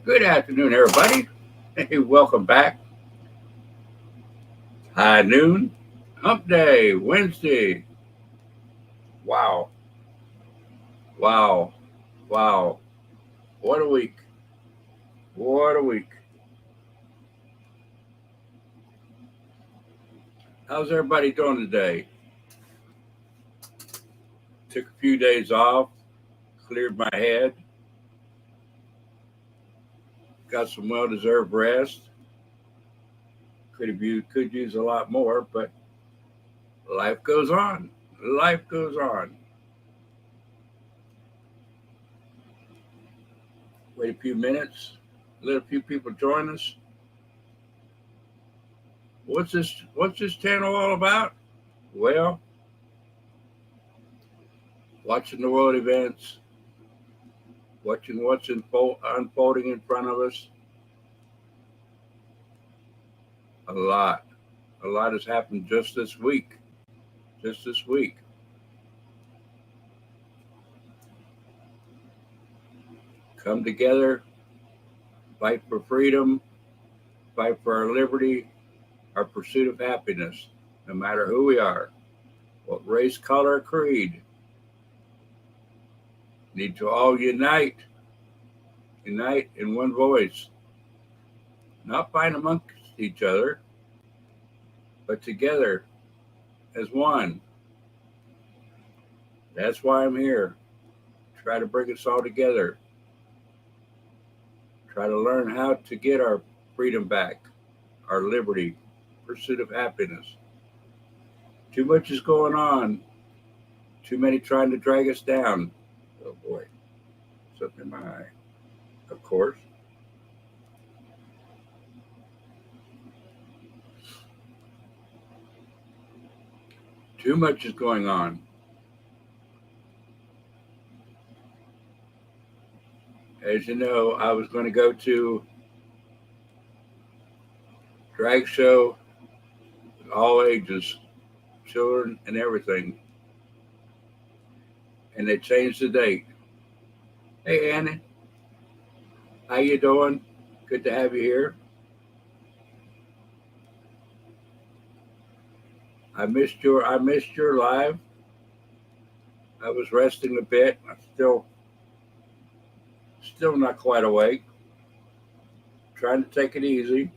Good afternoon, everybody. Hey, welcome back. High noon, hump day, Wednesday. Wow, wow, wow. What a week. What a week. How's everybody doing today? Took a few days off, cleared my head, got some well deserved rest. Could use a lot more, but life goes on. Life goes on. Wait a few minutes, let a few people join us. What's this channel all about? Well, watching the world events, watching what's unfolding in front of us. A lot, a lot has happened just this week. Just this week. Come together, fight for freedom, fight for our liberty, our pursuit of happiness, no matter who we are, what race, color, creed. Need to all unite in one voice, not fight amongst each other, but together as one. That's why I'm here. Try to bring us all together. Try to learn how to get our freedom back, our liberty, pursuit of happiness. Too much is going on. Too many trying to drag us down. Oh boy, something in my eye. Of course. Too much is going on. As you know, I was going to go to drag show, all ages, children and everything, and they changed the date. Hey Annie, how you doing? Good to have you here. I missed your live. I was resting a bit. I'm still not quite awake. Trying to take it easy.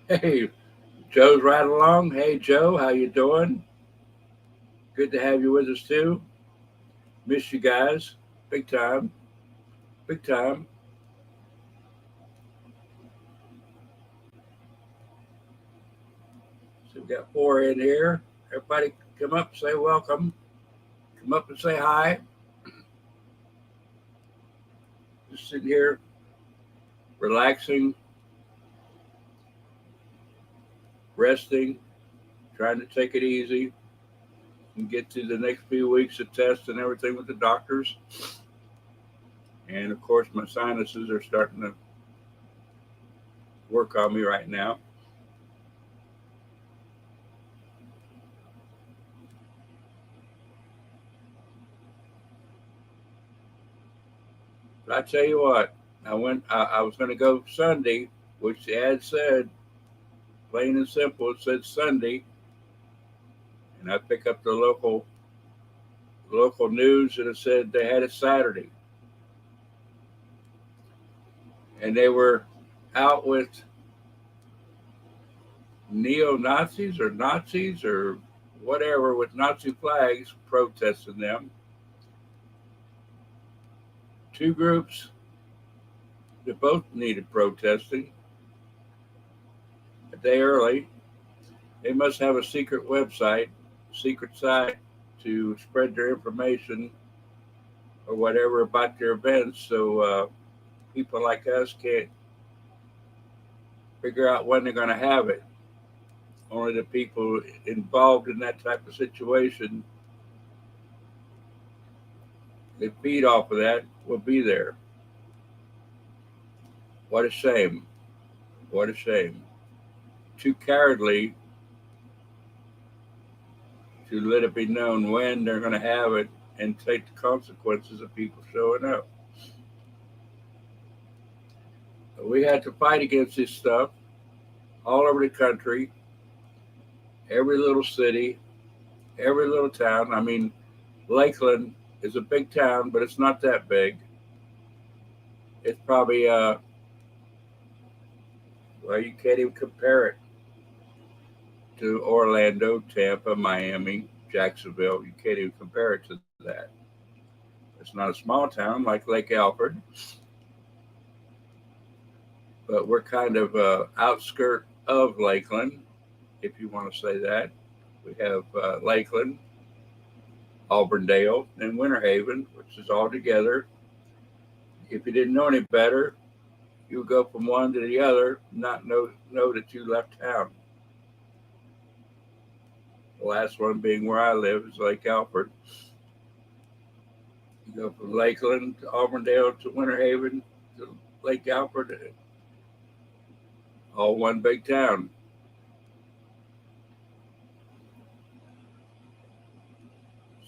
Hey, Joe's right along. Hey Joe, how you doing? Good to have you with us too. Miss you guys. Big time. Big time. So we got four in here. Everybody come up, say welcome. Come up and say hi. Just sitting here, relaxing, resting, trying to take it easy and get to the next few weeks of tests and everything with the doctors. And of course, my sinuses are starting to work on me right now. But I tell you what, I was going to go Sunday, which the ad said, plain and simple, it said Sunday. And I pick up the local news and it said they had it Saturday. And they were out with neo Nazis or Nazis or whatever with Nazi flags protesting them. Two groups that both needed protesting a day early. They must have a secret website, secret site to spread their information or whatever about their events so people like us can't figure out when they're going to have it. Only the people involved in that type of situation that feed off of that will be there. What a shame. What a shame. Too cowardly to let it be known when they're going to have it and take the consequences of people showing up. We had to fight against this stuff all over the country, every little city, every little town. I mean, Lakeland is a big town, but it's not that big. It's probably, well, you can't even compare it to Orlando, Tampa, Miami, Jacksonville. You can't even compare it to that. It's not a small town like Lake Alfred, but we're kind of outskirt of Lakeland, if you want to say that. We have Lakeland, Auburndale, and Winter Haven, which is all together. If you didn't know any better, you would go from one to the other, not know that you left town. The last one being where I live is Lake Alfred. You go from Lakeland to Auburndale to Winter Haven to Lake Alfred, all one big town.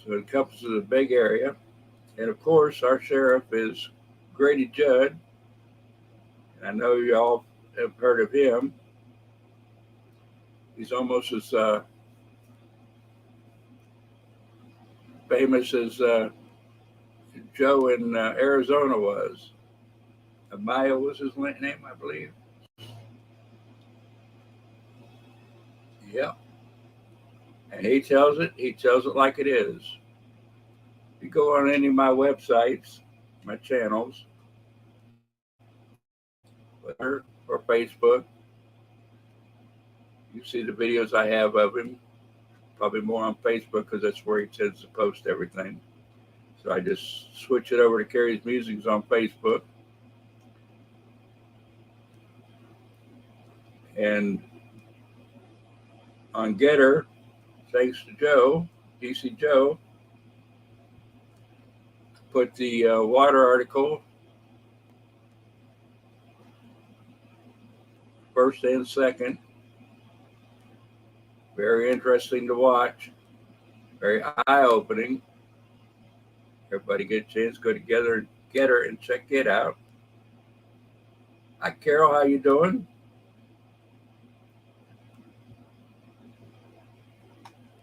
So it encompasses a big area. And of course, our sheriff is Grady Judd. And I know you all have heard of him. He's almost as famous as Joe in Arizona was. Amaya was his name, I believe. Yeah. And he tells it like it is. If you go on any of my websites, my channels, Twitter or Facebook, you see the videos I have of him. Probably more on Facebook because that's where he tends to post everything. So I just switch it over to Carrie's Musings on Facebook. And on Getter, thanks to Joe, DC Joe, put the water article first and second. Very interesting to watch. Very eye-opening. Everybody get a chance, go together and get her and check it out. Hi, Carol. How you doing?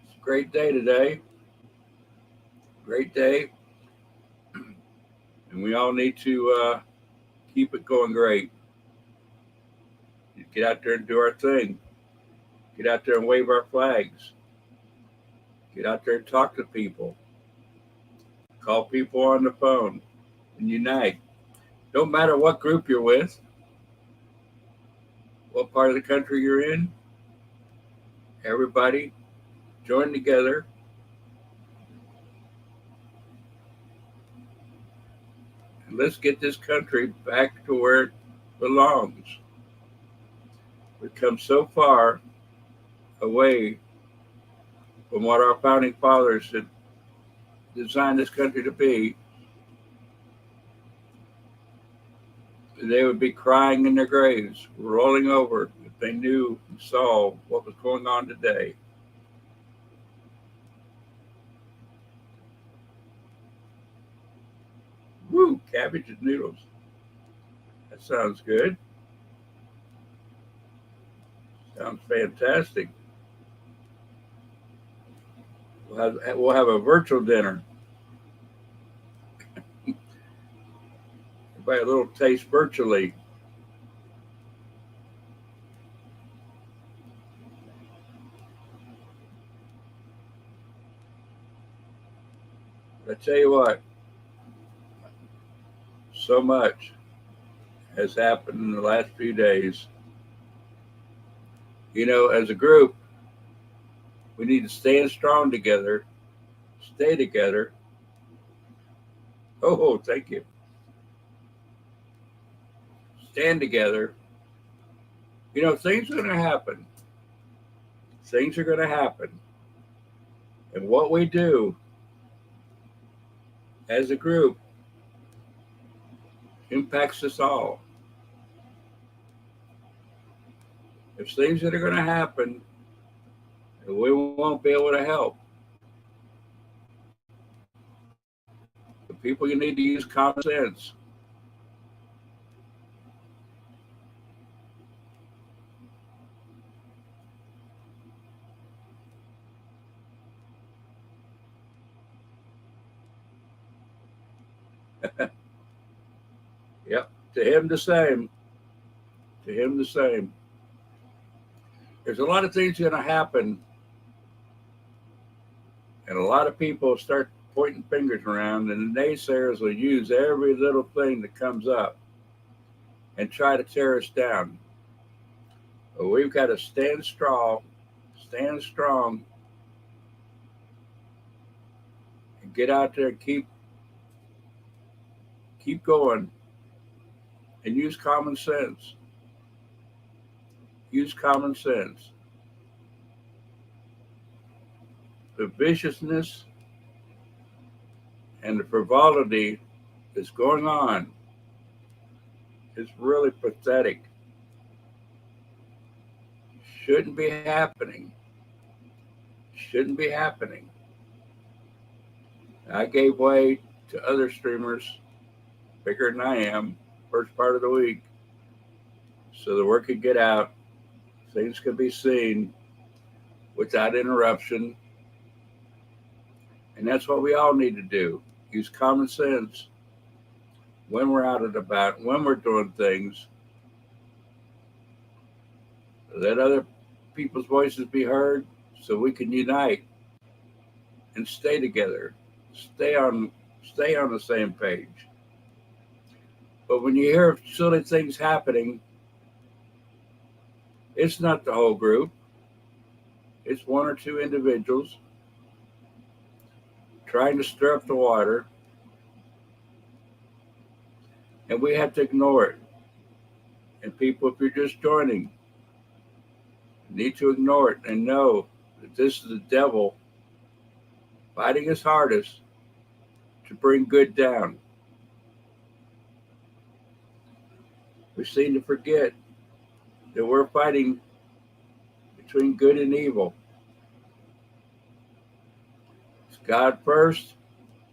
It's a great day today. Great day. And we all need to keep it going great. Get out there and do our thing. Get out there and wave our flags. Get out there and talk to people. Call people on the phone and unite. Don't matter what group you're with, what part of the country you're in. Everybody join together and let's get this country back to where it belongs. We've come so far away from what our founding fathers had designed this country to be. They would be crying in their graves, rolling over if they knew and saw what was going on today. Woo, cabbage and noodles. That sounds good. Sounds fantastic. We'll have a virtual dinner. Everybody a little taste virtually. I tell you what, so much has happened in the last few days. You know, as a group, we need to stand strong together, stay together. Oh, thank you. Stand together. You know, things are going to happen. Things are going to happen. And what we do as a group impacts us all. There's things that are going to happen and we won't be able to help. The people, you need to use common sense. Yep. To him the same. To him the same. There's a lot of things going to happen, and a lot of people start pointing fingers around, and the naysayers will use every little thing that comes up and try to tear us down. But we've got to stand strong, and get out there and keep going, and use common sense. Use common sense. The viciousness and the frivolity that's going on is really pathetic. Shouldn't be happening. Shouldn't be happening. I gave way to other streamers bigger than I am first part of the week so the word could get out, things could be seen without interruption. And that's what we all need to do. Use common sense when we're out and about, when we're doing things. Let other people's voices be heard so we can unite and stay together. Stay on the same page. But when you hear of silly things happening, it's not the whole group. It's one or two individuals trying to stir up the water, and we have to ignore it. And people, if you're just joining, need to ignore it and know that this is the devil fighting his hardest to bring good down. We seem to forget that we're fighting between good and evil. It's God first,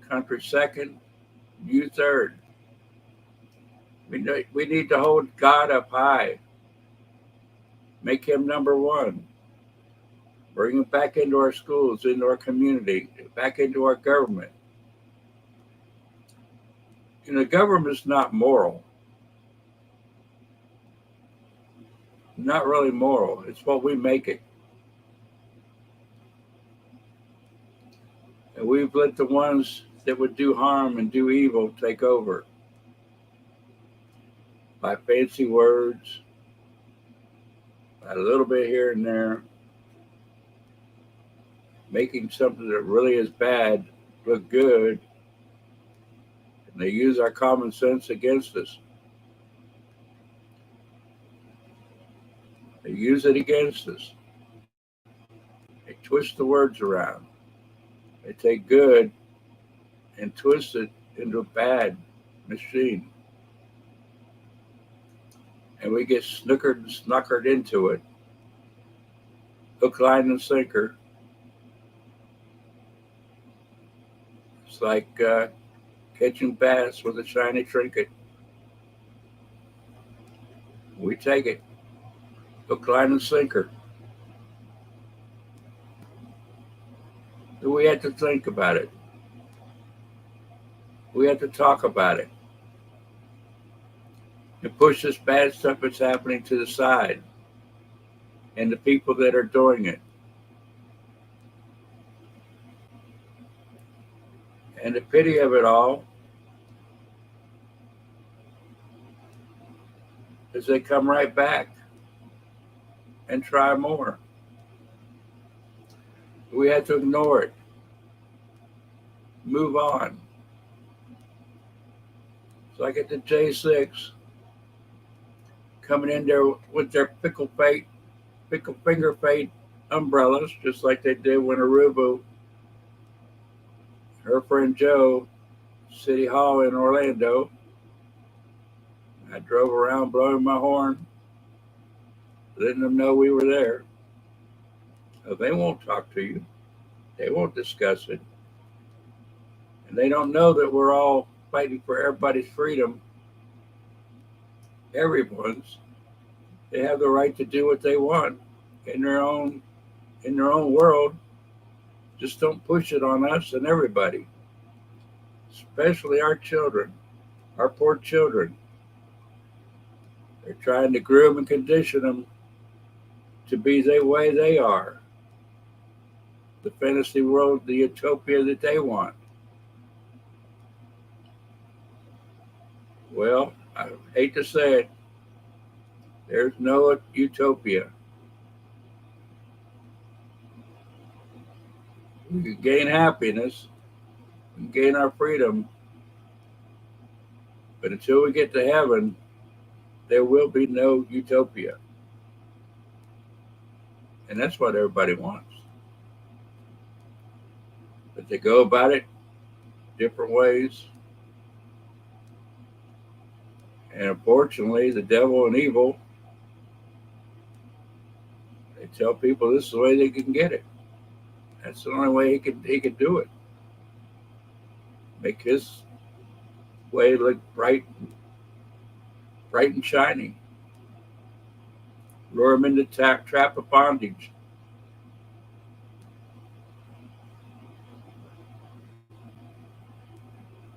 country second, you third. We need to hold God up high, make him number one, bring him back into our schools, into our community, back into our government. The government's not moral. Not really moral. It's what we make it. And we've let the ones that would do harm and do evil take over by fancy words, by a little bit here and there, making something that really is bad look good. And they use our common sense against us. They use it against us. They twist the words around. They take good and twist it into a bad machine. And we get snuckered into it. Hook, line, and sinker. It's like catching bass with a shiny trinket. We take it. Hook, line, and sinker. So we had to think about it. We had to talk about it. And push this bad stuff that's happening to the side. And the people that are doing it. And the pity of it all is they come right back and try more. We had to ignore it. Move on. So I get the J6 coming in there with their pickle finger fate umbrellas, just like they did when Aruba, her friend Joe, City Hall in Orlando. I drove around blowing my horn, letting them know we were there. So they won't talk to you. They won't discuss it. And they don't know that we're all fighting for everybody's freedom. Everyone's. They have the right to do what they want in their own world. Just don't push it on us and everybody. especially our children, our poor children. They're trying to groom and condition them to be the way they are, the fantasy world, the utopia that they want. Well, I hate to say it, there's no utopia. We can gain happiness, we can gain our freedom, but until we get to heaven, there will be no utopia. And that's what everybody wants. But they go about it different ways. And unfortunately, the devil and evil, they tell people this is the way they can get it. That's the only way he could do it. Make his way look bright and shiny. Lure him into trap of bondage.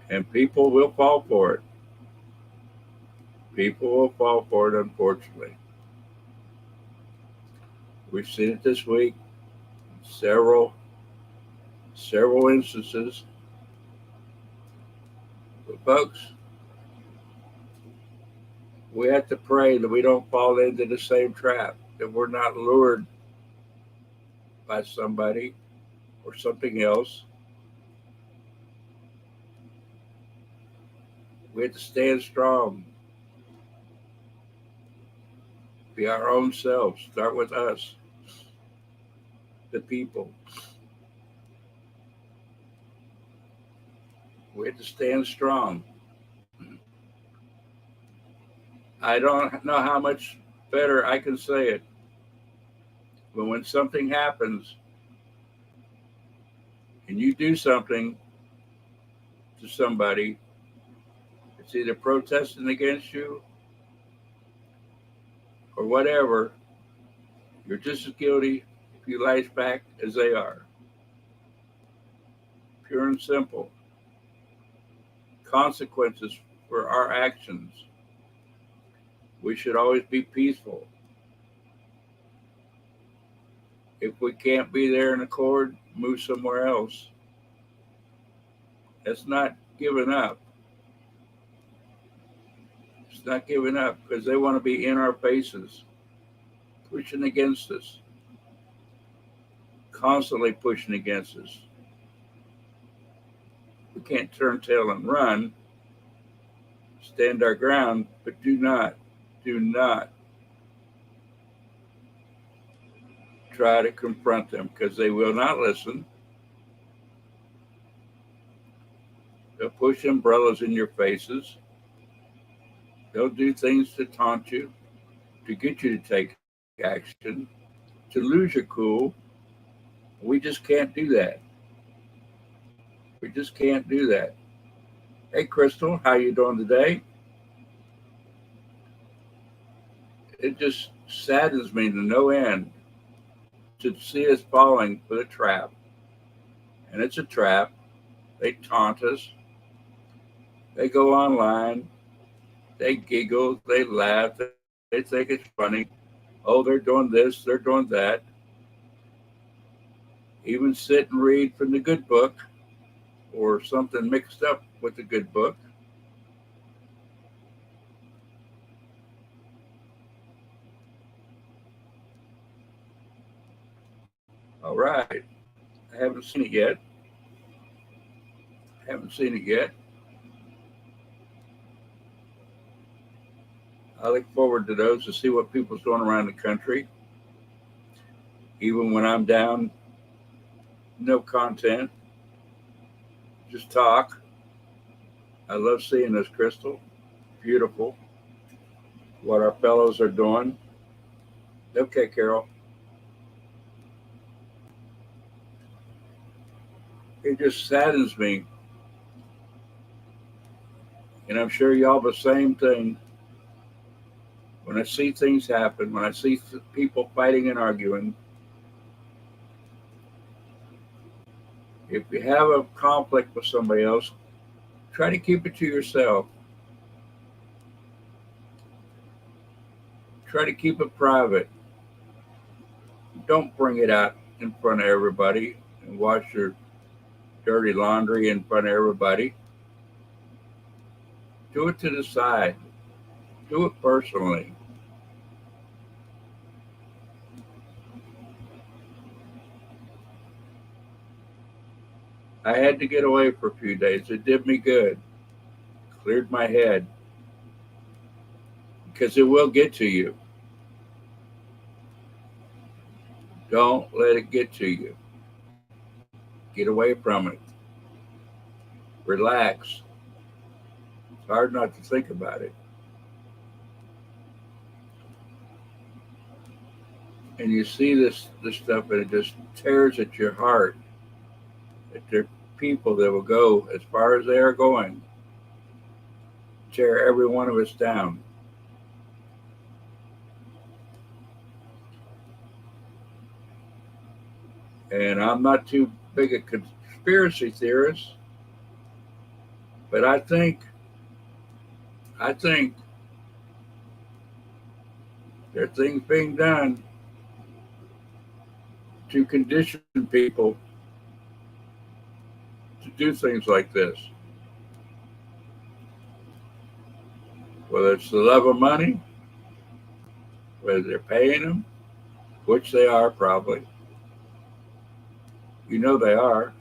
And people will fall for it. People will fall for it, unfortunately. We've seen it this week. Several instances. But folks, we have to pray that we don't fall into the same trap, that we're not lured by somebody or something else. We have to stand strong. Be our own selves. Start with us, the people. We have to stand strong. I don't know how much better I can say it, but when something happens and you do something to somebody, it's either protesting against you or whatever, you're just as guilty if you lash back as they are. Pure and simple. Consequences for our actions. We should always be peaceful. If we can't be there in accord, move somewhere else. That's not giving up. It's not giving up because they want to be in our faces, pushing against us, constantly pushing against us. We can't turn tail and run, stand our ground, but do not try to confront them because they will not listen. They'll push umbrellas in your faces. They'll do things to taunt you, to get you to take action, to lose your cool. We just can't do that. We just can't do that. Hey, Crystal, how you doing today? It just saddens me to no end to see us falling for the trap. And it's a trap. They taunt us. They go online. They giggle. They laugh. They think it's funny. Oh, they're doing this. They're doing that. Even sit and read from the good book or something mixed up with the good book. All right. I haven't seen it yet. I look forward to those to see what people's doing around the country. Even when I'm down, no content, just talk. I love seeing this, Crystal. Beautiful. What our fellows are doing. Okay, Carol. It just saddens me. And I'm sure y'all the same thing. When I see things happen, when I see people fighting and arguing, if you have a conflict with somebody else, Try to keep it to yourself. Try to keep it private. Don't bring it out in front of everybody and wash your dirty laundry in front of everybody. Do it to the side. Do it personally. I had to get away for a few days. It did me good. Cleared my head. Because it will get to you. Don't let it get to you. Get away from it. Relax. It's hard not to think about it. And you see this stuff and it just tears at your heart. That there are people that will go as far as they are going, tear every one of us down. And I'm not too big a conspiracy theorist, but I think there are things being done to condition people to do things like this. Whether it's the love of money, whether they're paying them, which they are probably. You know they are,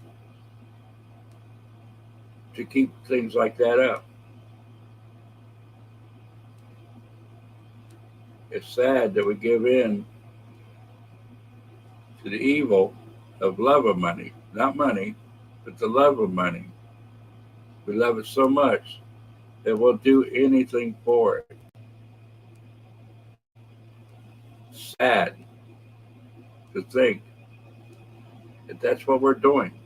to keep things like that up. It's sad that we give in to the evil of love of money. Not money, but the love of money. We love it so much that we'll do anything for it. Sad to think that that's what we're doing.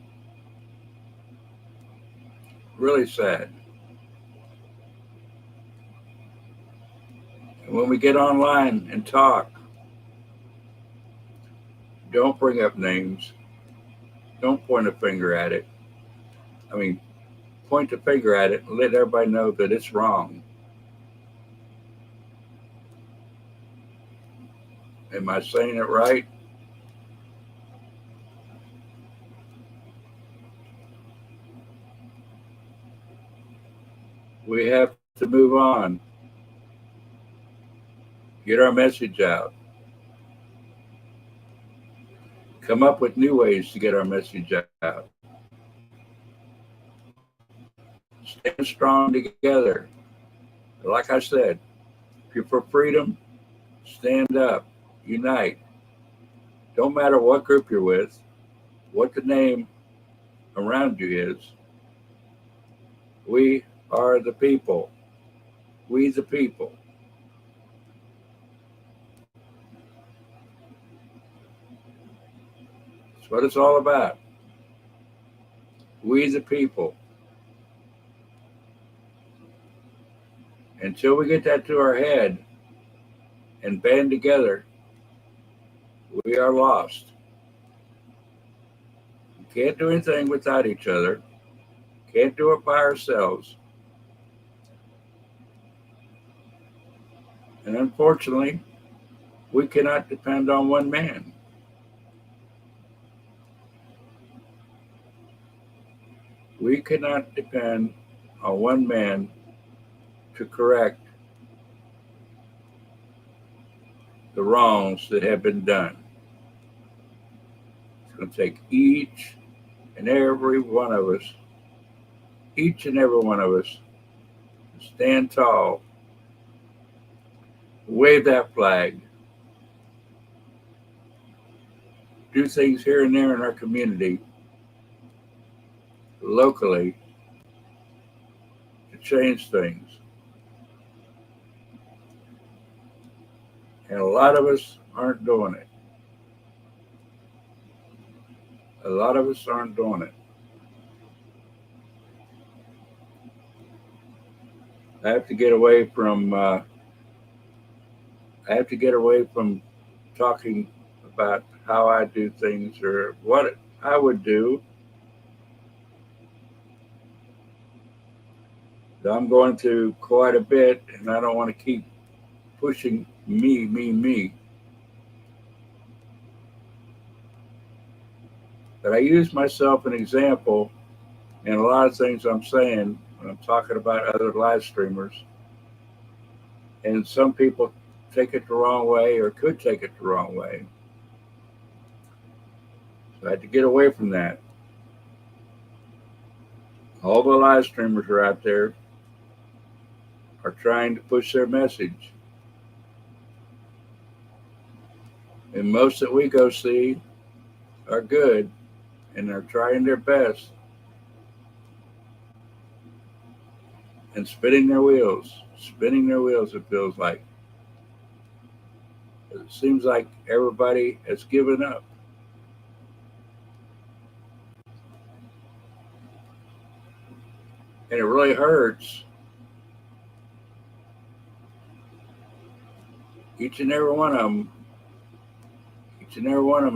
Really sad. And when we get online and talk, don't bring up names. Don't point a finger at it. I mean, point the finger at it and let everybody know that it's wrong. Am I saying it right? We have to move on. Get our message out. Come up with new ways to get our message out. Stand strong together. Like I said, if you're for freedom, stand up, unite. Don't matter what group you're with, what the name around you is. We are the people. We the people. That's what it's all about. We the people. Until we get that to our head and band together, we are lost. We can't do anything without each other. Can't do it by ourselves. And unfortunately, we cannot depend on one man. We cannot depend on one man to correct the wrongs that have been done. It's going to take each and every one of us to stand tall, wave that flag, do things here and there in our community, locally, to change things. And a lot of us aren't doing it. A lot of us aren't doing it. I have to get away from talking about how I do things or what I would do. I'm going through quite a bit, and I don't want to keep pushing me. But I use myself an example in a lot of things I'm saying when I'm talking about other live streamers. And some people take it the wrong way or could take it the wrong way. So I had to get away from that. All the live streamers are out there are trying to push their message. And most that we go see are good and they're trying their best and spinning their wheels, it feels like. It seems like everybody has given up. And it really hurts. Each and every one of them,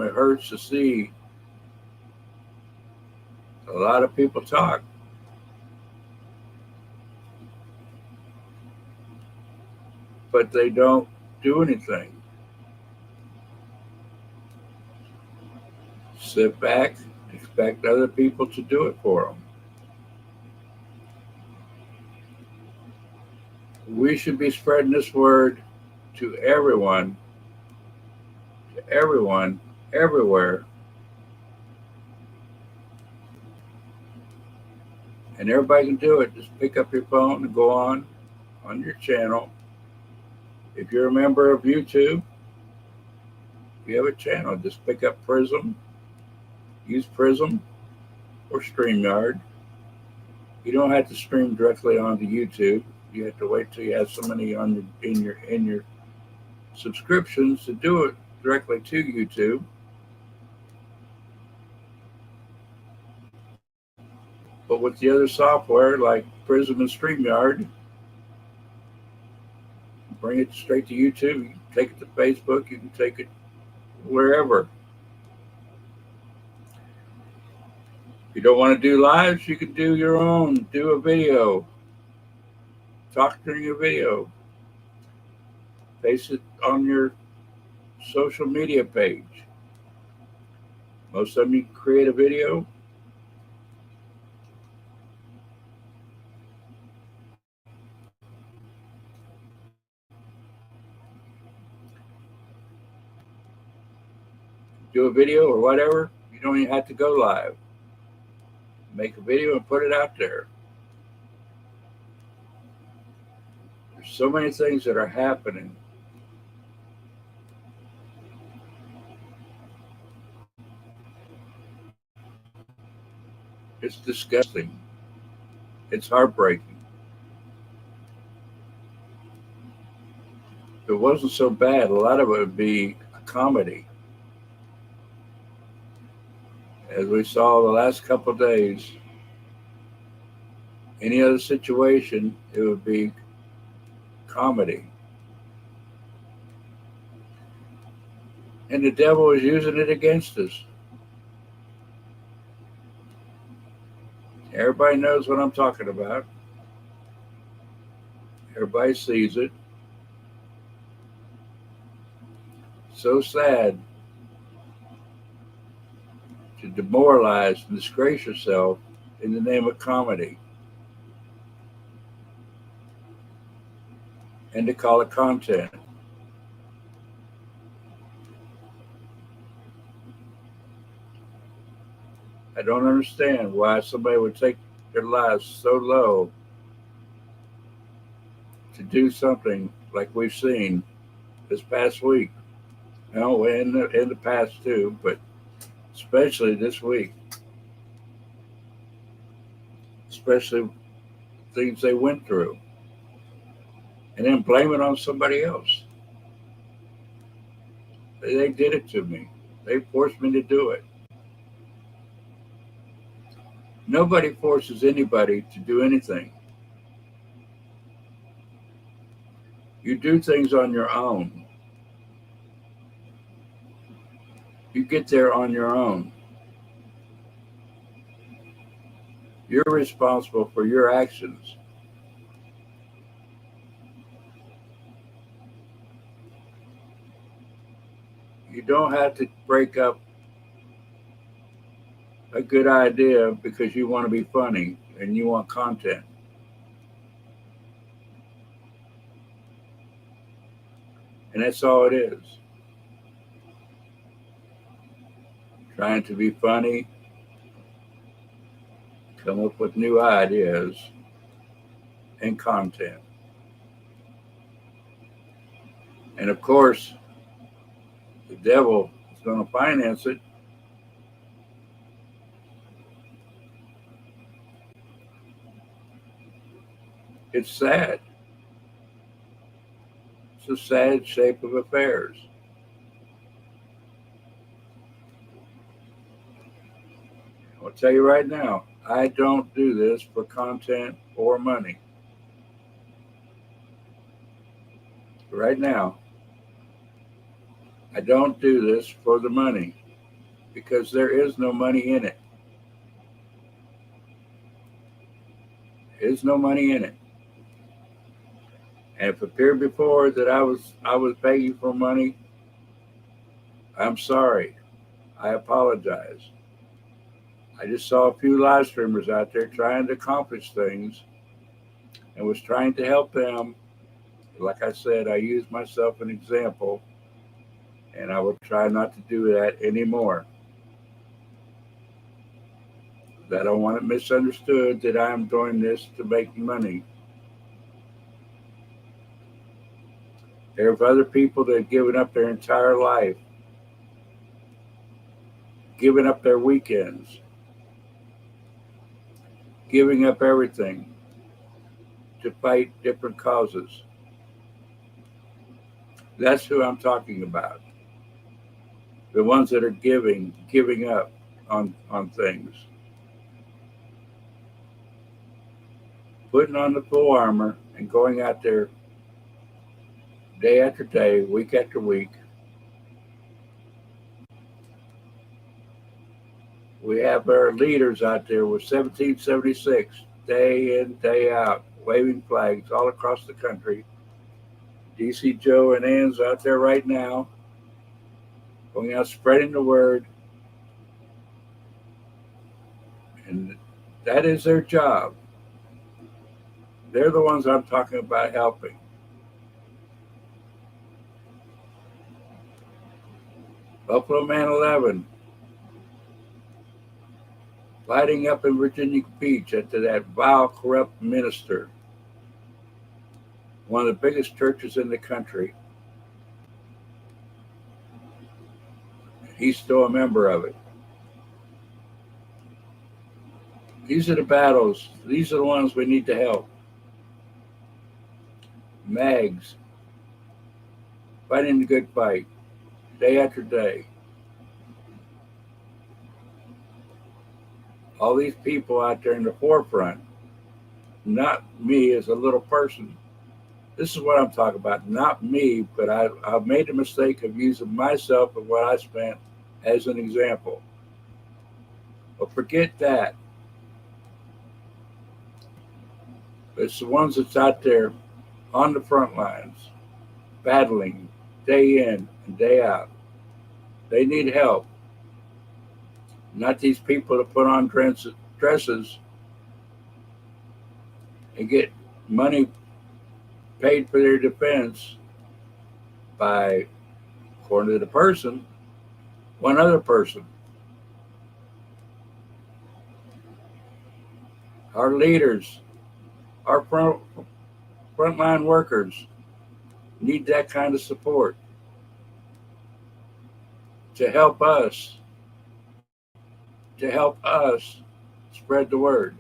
it hurts to see a lot of people talk. But they don't do anything. Sit back, expect other people to do it for them. We should be spreading this word to everyone, everywhere. And everybody can do it. Just pick up your phone and go on your channel. If you're a member of YouTube, if you have a channel, just pick up Prism, use Prism or StreamYard. You don't have to stream directly onto YouTube. You have to wait till you have so many in your subscriptions to do it directly to YouTube. But with the other software like Prism and StreamYard, bring it straight to YouTube. You can take it to Facebook. You can take it wherever. If you don't want to do lives, you can do your own. Do a video. Talk during a video. Paste it on your social media page. Most of them, you can create a video. Do a video or whatever. You don't even have to go live. Make a video and put it out there. There's so many things that are happening. It's disgusting. It's heartbreaking. If it wasn't so bad, a lot of it would be a comedy. As we saw the last couple of days, any other situation, it would be comedy. And the devil is using it against us. Everybody knows what I'm talking about. Everybody sees it. So sad to demoralize and disgrace yourself in the name of comedy and to call it content. I don't understand why somebody would take their lives so low to do something like we've seen this past week. No, in the past too, but especially this week. Especially things they went through. And then blame it on somebody else. They did it to me. They forced me to do it. Nobody forces anybody to do anything. You do things on your own. You get there on your own. You're responsible for your actions. You don't have to break up a good idea because you want to be funny and you want content. And that's all it is. Trying to be funny, come up with new ideas and content. And of course, the devil is going to finance it. It's sad. It's a sad shape of affairs. I'll tell you right now, I don't do this for content or money. Right now, I don't do this for the money because there is no money in it. There is no money in it. And if it appeared before that I was begging for money, I'm sorry. I apologize. I just saw a few live streamers out there trying to accomplish things and was trying to help them. Like I said, I use myself as an example, and I will try not to do that anymore. I don't want it misunderstood that I'm doing this to make money. There are other people that have given up their entire life, given up their weekends, giving up everything to fight different causes. That's who I'm talking about. The ones that are giving up on things. Putting on the full armor and going out there day after day, week after week. We have our leaders out there with 1776, day in, day out, waving flags all across the country. DC Joe and Ann's out there right now, going out spreading the word. And that is their job. They're the ones I'm talking about helping. Buffalo Man 11, lighting up in Virginia Beach after that vile, corrupt minister, one of the biggest churches in the country. He's still a member of it. These are the battles. These are the ones we need to help. Mags, fighting the good fight, day after day. All these people out there in the forefront, not me as a little person. This is what I'm talking about, not me, but I've made the mistake of using myself and what I spent as an example. But forget that. It's the ones that's out there on the front lines, battling day in and day out. They need help. Not these people that put on dresses and get money paid for their defense by, according to the person, one other person. Our leaders, our frontline workers need that kind of support to help us spread the word.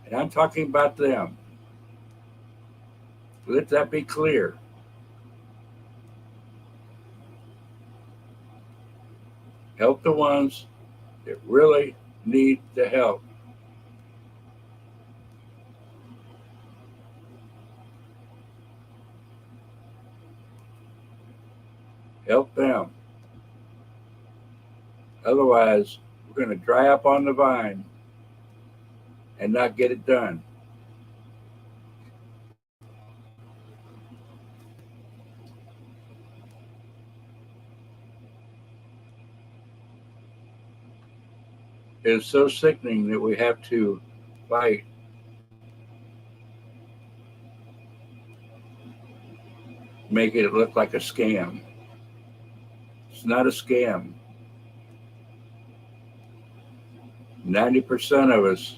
And I'm talking about them. Let that be clear. Help the ones that really need the help. Help them. Otherwise, we're going to dry up on the vine and not get it done. is so sickening that we have to fight. Make it look like a scam. It's not a scam. 90% of us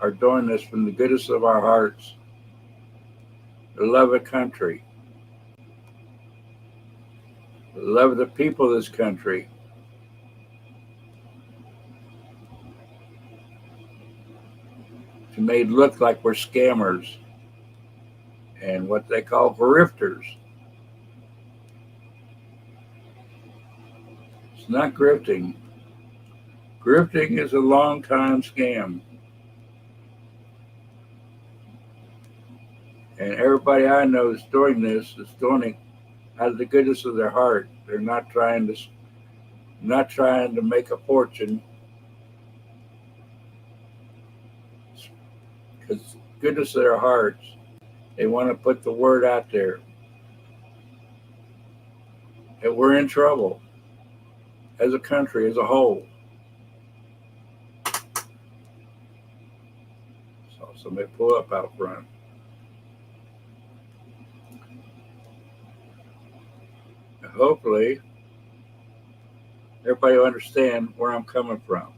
are doing this from the goodness of our hearts, the love of country, the love of the people of this country. To made look like we're scammers and what they call grifters. It's not grifting. Grifting is a long-time scam. And everybody I know is doing this is doing it out of the goodness of their heart. They're not trying to make a fortune. Because goodness of their hearts, they want to put the word out there that we're in trouble as a country, as a whole. So somebody pull up out front. Hopefully, everybody will understand where I'm coming from.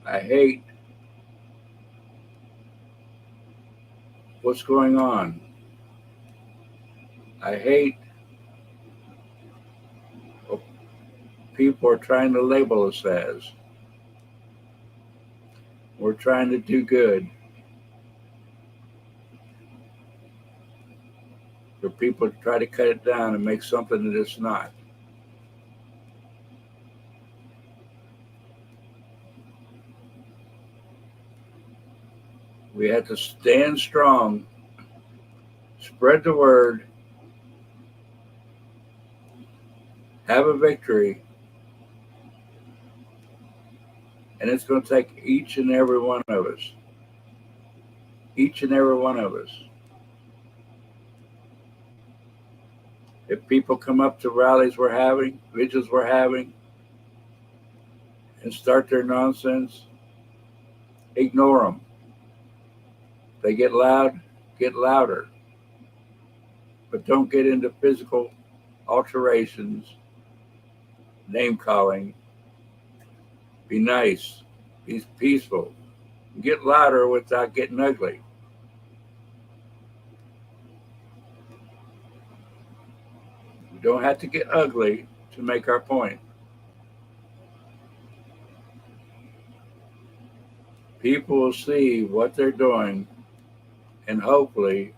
I hate what's going on. I hate what people are trying to label us as. We're trying to do good. For people to try to cut it down and make something that it's not. We have to stand strong, spread the word, have a victory, and it's going to take each and every one of us. Each and every one of us. If people come up to rallies we're having, vigils we're having, and start their nonsense, ignore them. They get loud, get louder. But don't get into physical alterations, name calling. Be nice, be peaceful. Get louder without getting ugly. We don't have to get ugly to make our point. People will see what they're doing and hopefully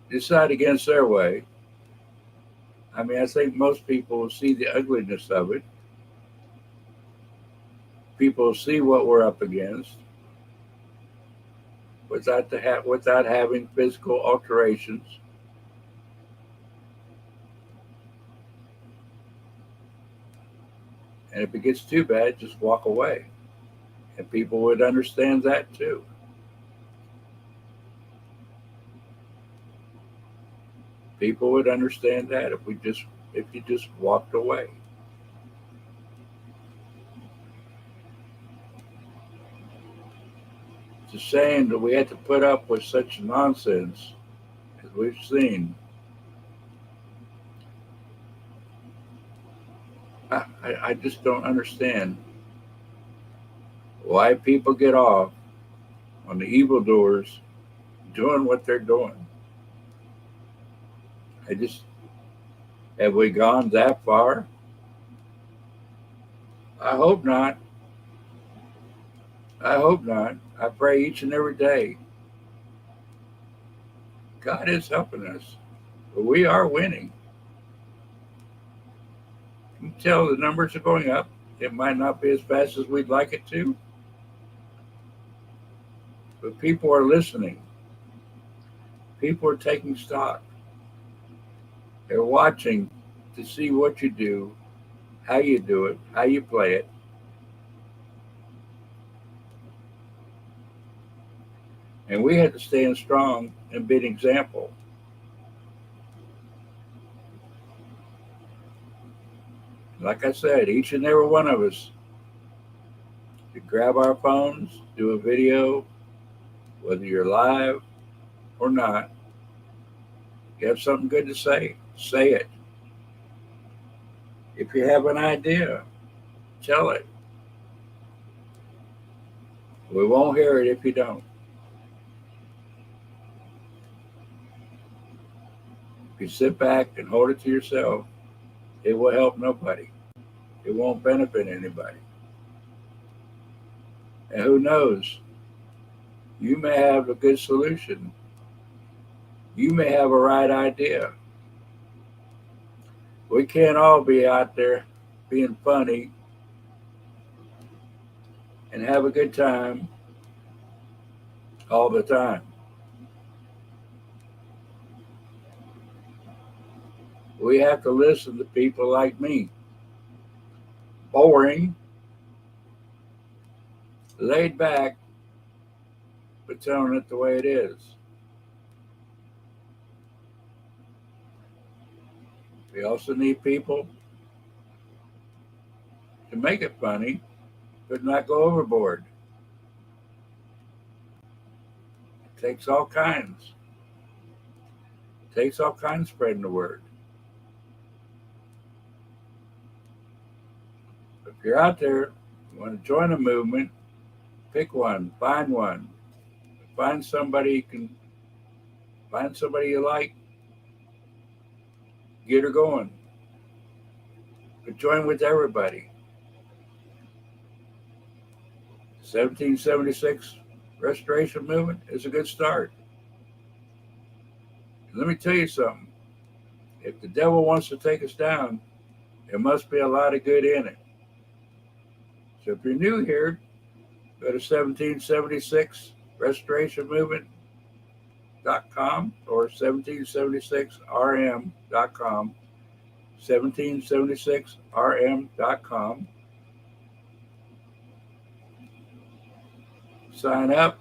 decide against their way. I mean, I think most people will see the ugliness of it. People will see what we're up against without having physical alterations. And if it gets too bad, just walk away. And people would understand that too. People would understand that if you just walked away. It's a shame that we had to put up with such nonsense as we've seen. I just don't understand why people get off on the evildoers doing what they're doing. Have we gone that far? I hope not. I hope not. I pray each and every day. God is helping us. But we are winning. You can tell the numbers are going up. It might not be as fast as we'd like it to. But people are listening. People are taking stock. They're watching to see what you do, how you do it, how you play it. And we had to stand strong and be an example. Like I said, each and every one of us could grab our phones, do a video, whether you're live or not. You have something good to say it. If you have an idea, tell it. We won't hear it if you don't. If you sit back and hold it to yourself, it will help nobody. It won't benefit anybody. And who knows? You may have a good solution. You may have a right idea. We can't all be out there being funny and have a good time all the time. We have to listen to people like me. Boring, laid back, but telling it the way it is. We also need people to make it funny, but not go overboard. It takes all kinds. It takes all kinds spreading the word. If you're out there, you want to join a movement, pick one, find somebody you can find somebody you like, get her going. But join with everybody. 1776 Restoration Movement is a good start. And let me tell you something. If the devil wants to take us down, there must be a lot of good in it. So if you're new here, go to 1776 Restoration Movement.com or 1776rm.com, 1776rm.com. Sign up.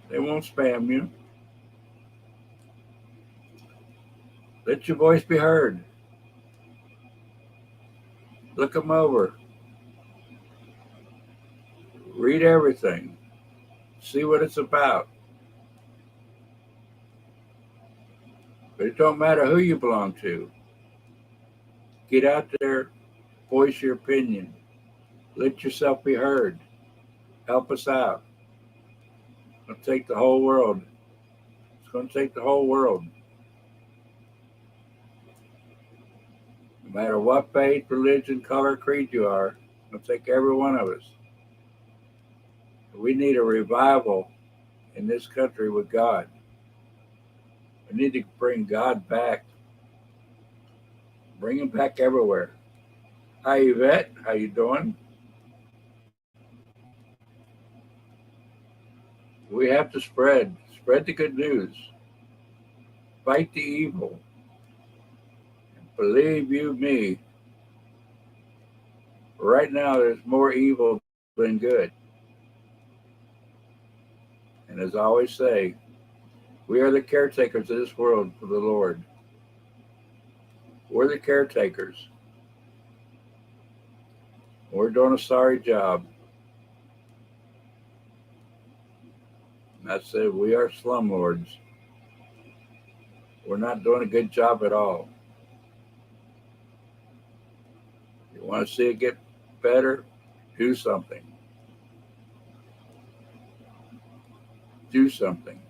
They won't spam you. Let your voice be heard. Look them over. Read everything. See what it's about. But it don't matter who you belong to. Get out there, voice your opinion. Let yourself be heard. Help us out. It's going to take the whole world. It's going to take the whole world. No matter what faith, religion, color, creed you are, it's going to take every one of us. We need a revival in this country with God. We need to bring God back. Bring him back everywhere. Hi, Yvette. How you doing? We have to spread the good news. Fight the evil. Believe you me, right now there's more evil than good. And as I always say, we are the caretakers of this world for the Lord. We're the caretakers. We're doing a sorry job. And I said, we are slumlords. We're not doing a good job at all. You want to see it get better? Do something. Do something.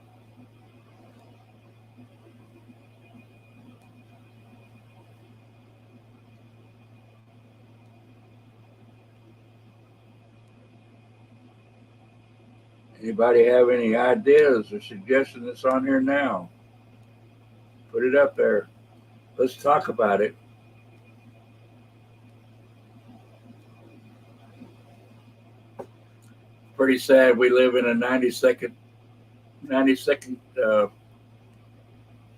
Anybody have any ideas or suggestions that's on here now? Put it up there. Let's talk about it. Pretty sad we live in a 90-second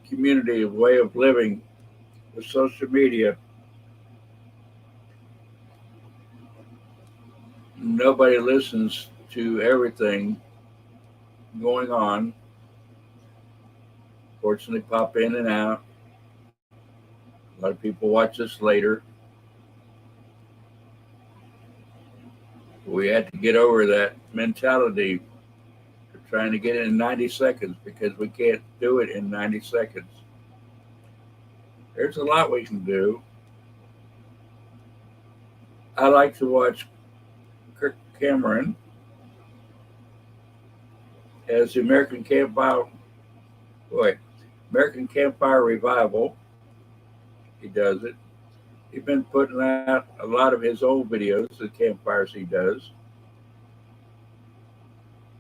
community of way of living with social media. Nobody listens to everything going on. unfortunately pop in and out. A lot of people watch this later. We had to get over that mentality of trying to get it in 90 seconds because we can't do it in 90 seconds. There's a lot we can do. I like to watch Kirk Cameron as the American Campfire Revival. He does it. He's been putting out a lot of his old videos, the campfires he does.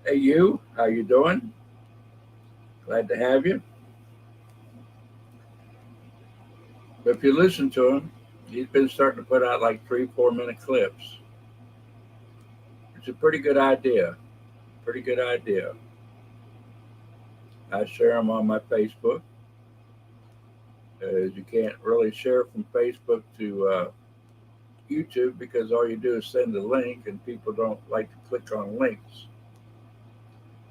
Hey, you, how you doing? Glad to have you. But if you listen to him, he's been starting to put out like 3-4 minute clips. It's a pretty good idea. Pretty good idea. I share them on my Facebook. You can't really share from Facebook to YouTube because all you do is send a link and people don't like to click on links.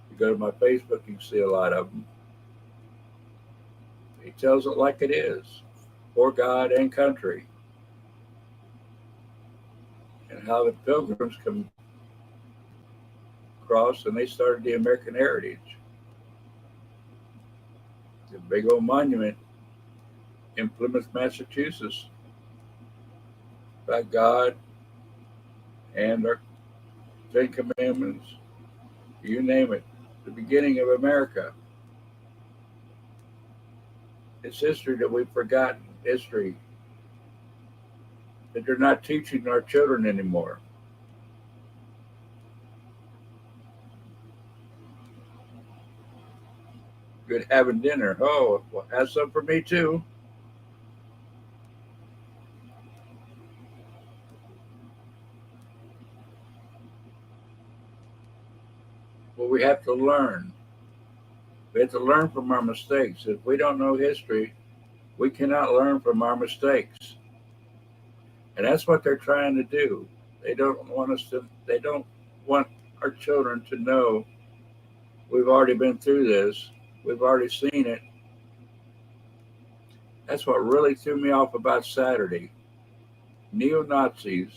You go to my Facebook, you can see a lot of them. He tells it like it is, for God and country, and how the Pilgrims come across and they started the American heritage. The big old monument in Plymouth, Massachusetts, by God and our Ten Commandments, you name it, the beginning of America. It's history that we've forgotten, history that they're not teaching our children anymore. Good having dinner. Oh, well, have some for me too. Well, we have to learn. We have to learn from our mistakes. If we don't know history, we cannot learn from our mistakes. And that's what they're trying to do. They don't want our children to know we've already been through this. We've already seen it. That's what really threw me off about Saturday. Neo-Nazis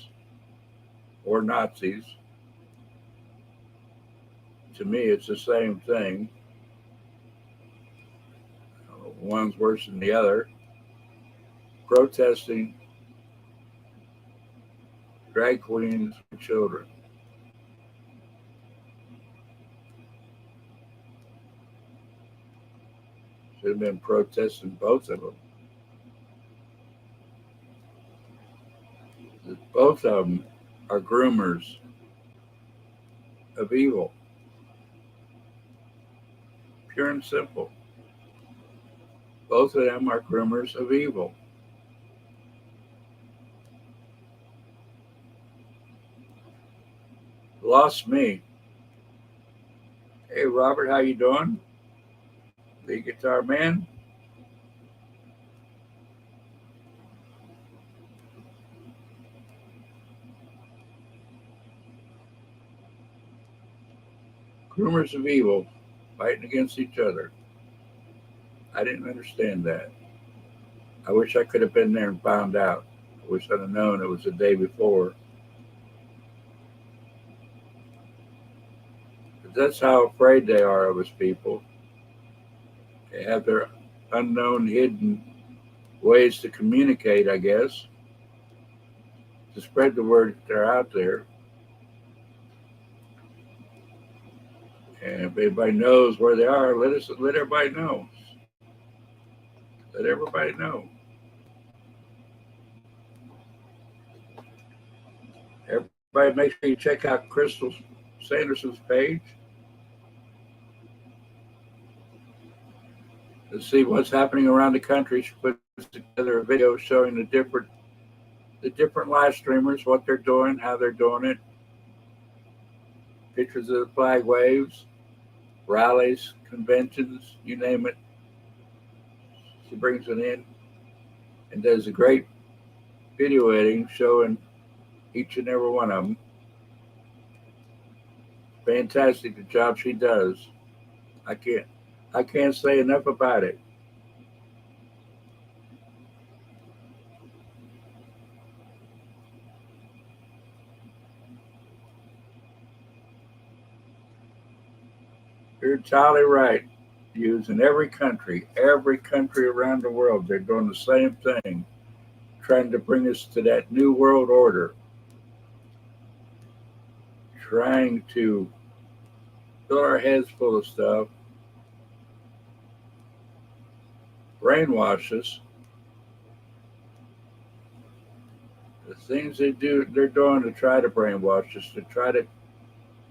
or Nazis, to me, it's the same thing. One's worse than the other. Protesting drag queens and children. Should have been protesting both of them. Both of them are groomers of evil. Pure and simple. Both of them are groomers of evil. Lost me. Hey, Robert, how you doing? The guitar man. Groomers of evil fighting against each other. I didn't understand that. I wish I could have been there and found out. I wish I'd have known it was the day before. But that's how afraid they are of us people. They have their unknown, hidden ways to communicate, I guess, to spread the word that they're out there. And if anybody knows where they are, let everybody know. Let everybody know. Everybody make sure you check out Crystal Sanderson's page. To see what's happening around the country. She puts together a video showing the different live streamers, what they're doing, how they're doing it. Pictures of the flag waves, rallies, conventions, you name it. She brings it in and does a great video editing showing each and every one of them. Fantastic the job she does. I can't say enough about it. You're entirely right. Use in every country around the world, they're doing the same thing, trying to bring us to that new world order, trying to fill our heads full of stuff, brainwash us. The things they're doing to try to brainwash us, to try to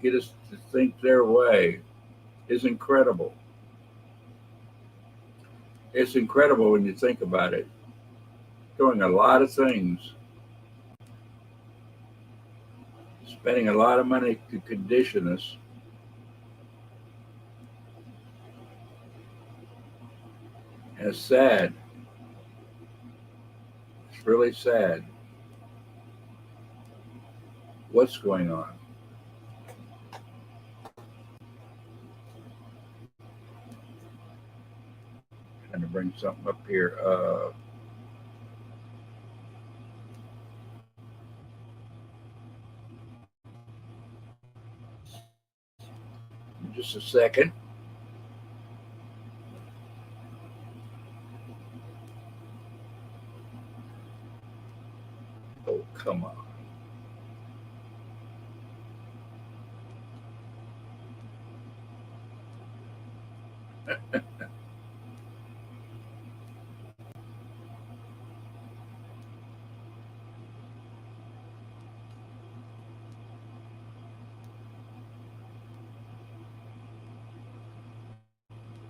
get us to think their way, is incredible. It's incredible when you think about it. Doing a lot of things, spending a lot of money to condition us. And it's sad. It's really sad. What's going on? Trying to bring something up here. Just a second. Oh, come on.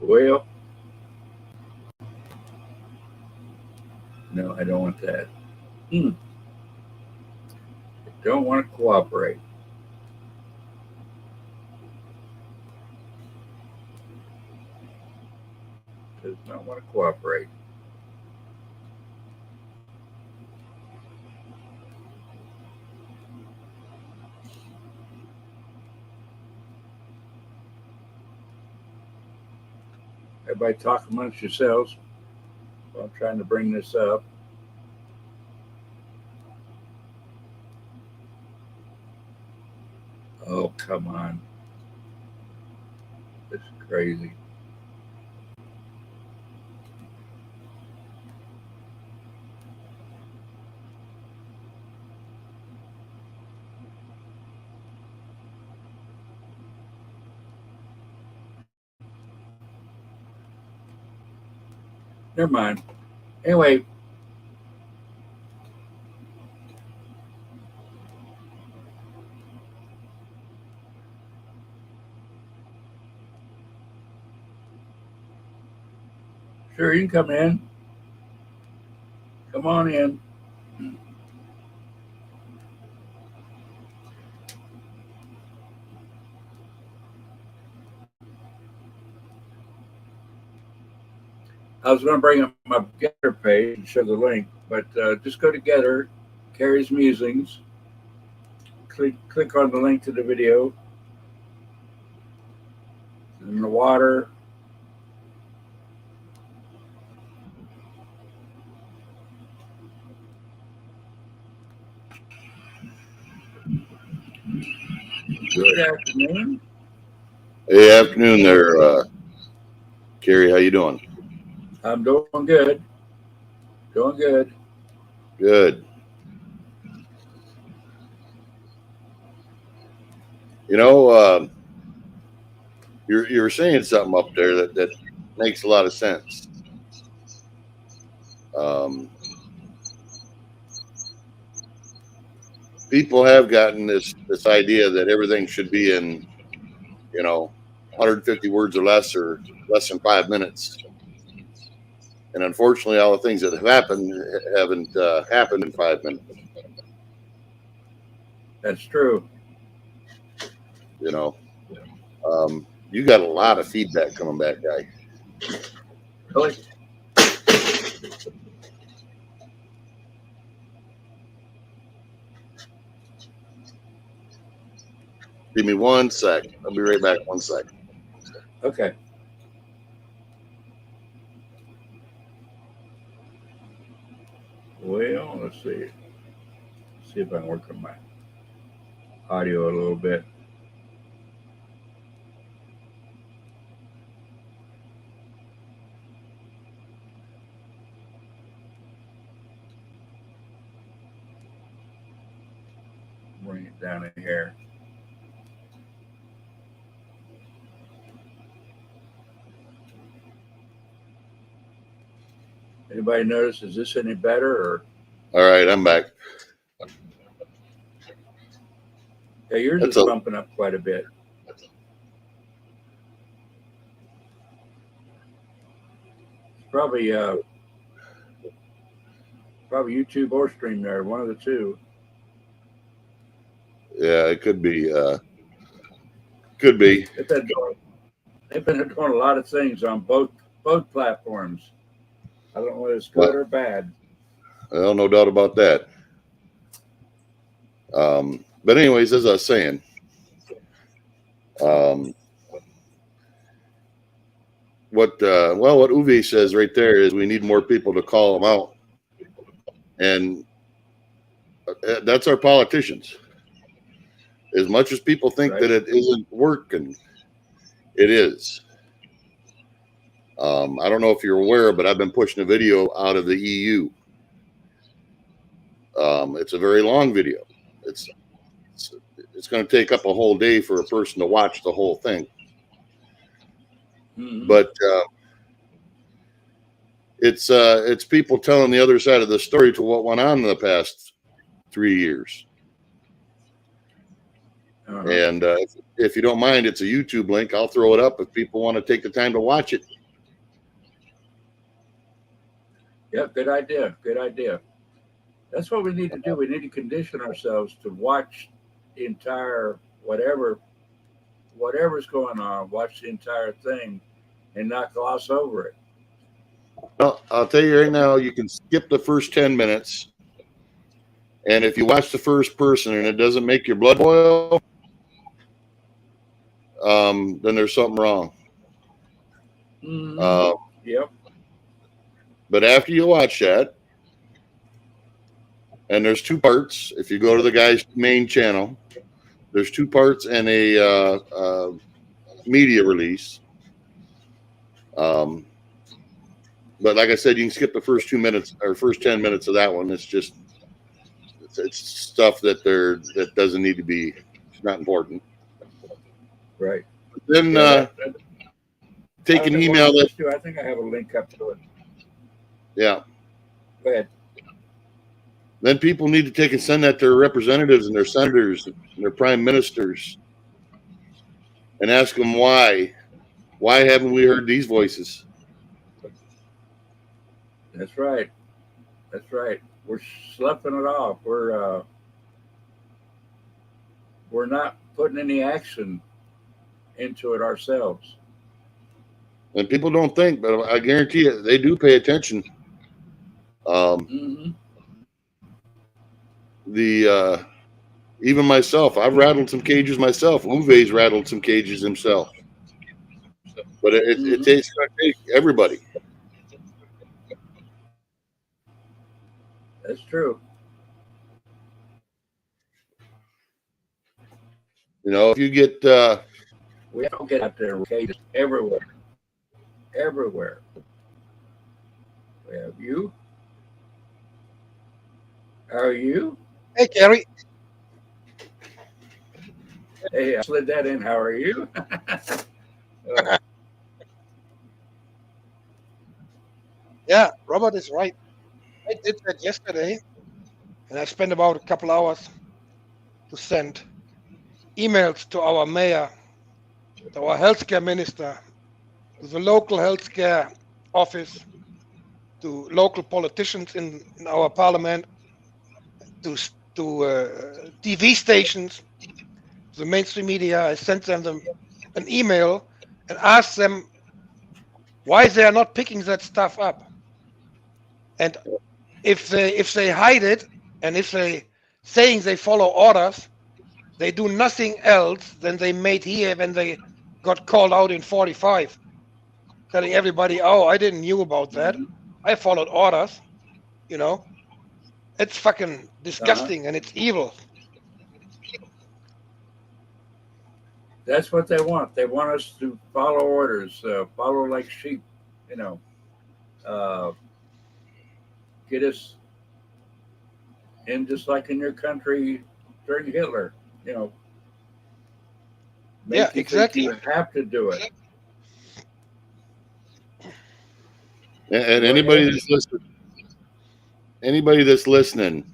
Well, no, I don't want that. I don't want to cooperate. Does not want to cooperate. Everybody talk amongst yourselves while I'm trying to bring this up. Oh, come on. This is crazy. Never mind. Anyway, sure, you can come in. Come on in. I was going to bring up my Getter page and show the link, but just go to Getter, Carrie's Musings, click on the link to the video. In the water. Good afternoon. Hey, afternoon there, Carrie. How you doing? I'm doing good. Doing good. Good. You know, you're saying something up there that makes a lot of sense. People have gotten this idea that everything should be in 150 words or less less than 5 minutes. And unfortunately, all the things that have happened haven't happened in 5 minutes. That's true. You got a lot of feedback coming back, guy. Really? Give me 1 sec. I'll be right back. 1 sec. Okay. Well, let's see. See if I can work on my audio a little bit. bring it down a hair. Anybody notice? Is this any better? Or All right, I'm back. yeah, yours That's is bumping up quite a bit. Probably YouTube or StreamYard, one of the two. Yeah, it could be. Could be. They've been doing a lot of things on both platforms. I don't know whether it's good or bad. Well, no doubt about that. But anyways, as I was saying, what Uwe says right there is we need more people to call them out, and that's our politicians. As much as people think that it isn't working, it is. I don't know if you're aware, but I've been pushing a video out of the EU. It's a very long video. It's going to take up a whole day for a person to watch the whole thing. Mm-hmm. But it's people telling the other side of the story to what went on in the past 3 years. Uh-huh. And if you don't mind, it's a YouTube link. I'll throw it up if people want to take the time to watch it. Yeah, good idea. Good idea. That's what we need to do. We need to condition ourselves to watch the entire whatever's going on, watch the entire thing and not gloss over it. Well, I'll tell you right now, you can skip the first 10 minutes. And if you watch the first person and it doesn't make your blood boil, then there's something wrong. Mm-hmm. Yep. But after you watch that, and there's 2 parts. If you go to the guy's main channel, there's 2 parts and a media release. But like I said, you can skip the first 2 minutes or first 10 minutes of that one. It's just it's stuff that doesn't need to be. It's not important. Right. But then take an email that. I think I have a link up to it. Yeah. Go ahead. Then people need to take and send that to their representatives and their senators and their prime ministers and ask them why. Why haven't we heard these voices? That's right. That's right. We're sloughing it off. We're not putting any action into it ourselves. And people don't think, but I guarantee you, they do pay attention. Mm-hmm. Even myself, I've rattled some cages myself. Uwe's rattled some cages himself. But it takes everybody. That's true. You know, if you get we don't get out there cages everywhere. Everywhere. We have you. How are you? Hey, Gary. Hey, I slid that in. How are you? Yeah, Robert is right. I did that yesterday, and I spent about a couple hours to send emails to our mayor, to our healthcare minister, to the local healthcare office, to local politicians in our parliament, to TV stations, the mainstream media. I sent them an email and asked them why they are not picking that stuff up. And if they hide it, and if they saying they follow orders, they do nothing else than they made here when they got called out in 45, telling everybody, "Oh, I didn't knew about that. I followed orders." You know, it's fucking disgusting and it's evil. That's what they want. They want us to follow orders, follow like sheep. You know, get us in just like in your country, during Hitler. You know, make Yeah, you think exactly. you have to do it. And Go anybody ahead. that's listening,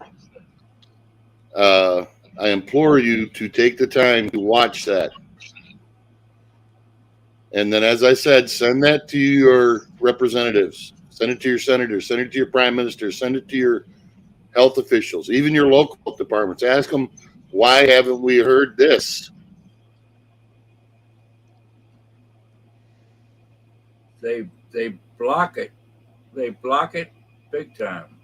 I implore you to take the time to watch that. And then, as I said, send that to your representatives, send it to your senators, send it to your prime minister, send it to your health officials, even your local health departments. Ask them, why haven't we heard this? They block it. They block it big time.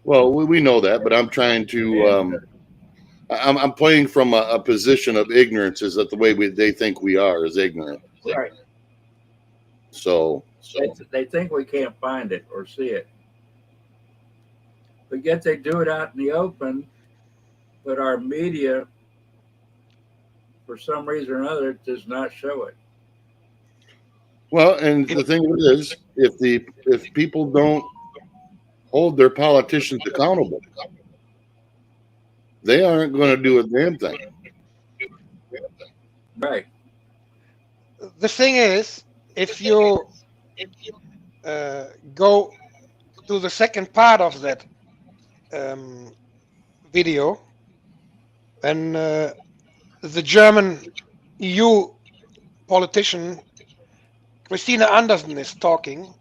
Well, we know that, but I'm trying to. And, I'm playing from a position of ignorance. Is that the way they think we are, is ignorant? right. So They think we can't find it or see it. But yet they do it out in the open, but our media, for some reason or another, does not show it. well, and the thing is, if people don't hold their politicians accountable, they aren't going to do a damn thing. Right. The thing is, if you go to the second part of that video, and the German EU politician Christina Andersen is talking,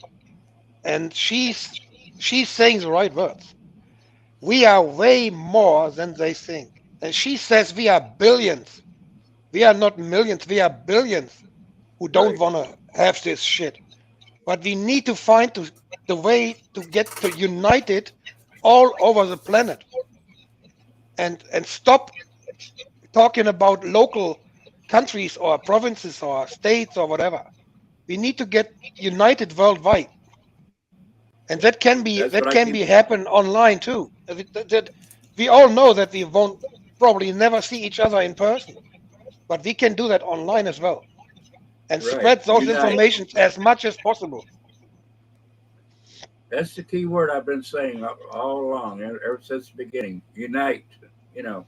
and she's saying the right words. We are way more than they think. And she says we are billions. We are not millions, we are billions who don't Right. want to have this shit. But we need to find the way to get to united all over the planet and stop talking about local countries or provinces or states or whatever. We need to get united worldwide. And that can be That's what I keep. happen online too. We all know that we won't probably never see each other in person, but we can do that online as well and Right. spread those Unite. information as much as possible. That's the key word I've been saying all along, ever since the beginning. Unite. You know,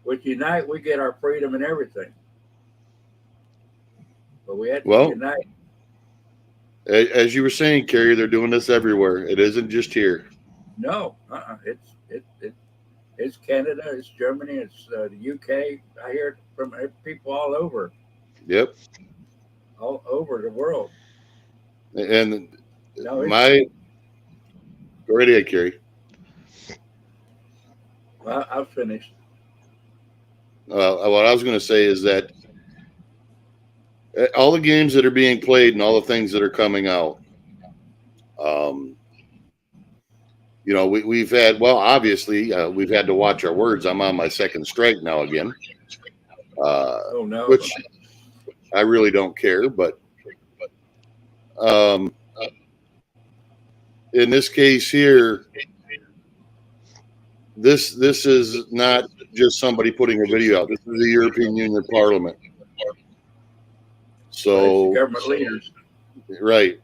with unite, we get our freedom and everything. But we have to Well, unite. as you were saying, Carrie, they're doing this everywhere. It isn't just here. No, it's Canada, it's Germany, it's the UK. I hear it from people all over Yep. the world. And No, my go right ahead, Carrie. I've finished. What I was going to say is that all the games that are being played and all the things that are coming out, you know, we've had, well, obviously, we've had to watch our words. I'm on my second strike now again, Oh no, which I really don't care. But in this case here, this is not just somebody putting a video out. This is the European Union Parliament. it's So, the government leaders. right.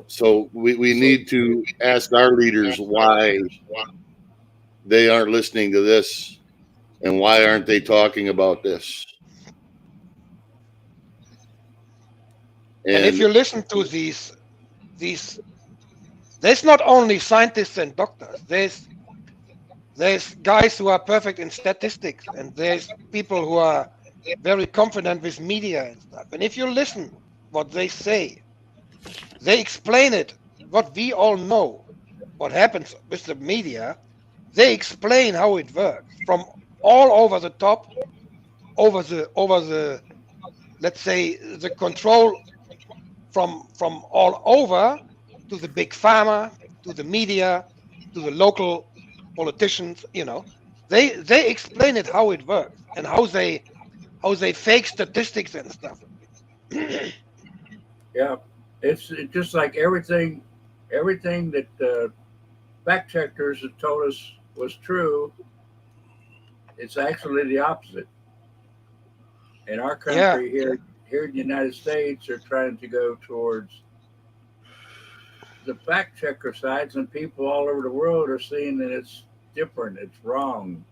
So we need to ask our leaders why they aren't listening to this and why aren't they talking about this. And if you listen to these, there's not only scientists and doctors. There's guys who are perfect in statistics, and there's people who are very confident with media and stuff. And if you listen what they say, they explain it, what we all know, what happens with the media. They explain how it works from all over the top, over the let's say the control from all over to the big pharma, to the media, to the local politicians. You know, they explain it how it works and how they fake statistics and stuff. Yeah, it's just like everything that fact checkers have told us was true. It's actually the opposite. In our country here in the United States, they're trying to go towards the fact checker sides, and people all over the world are seeing that it's different. It's wrong.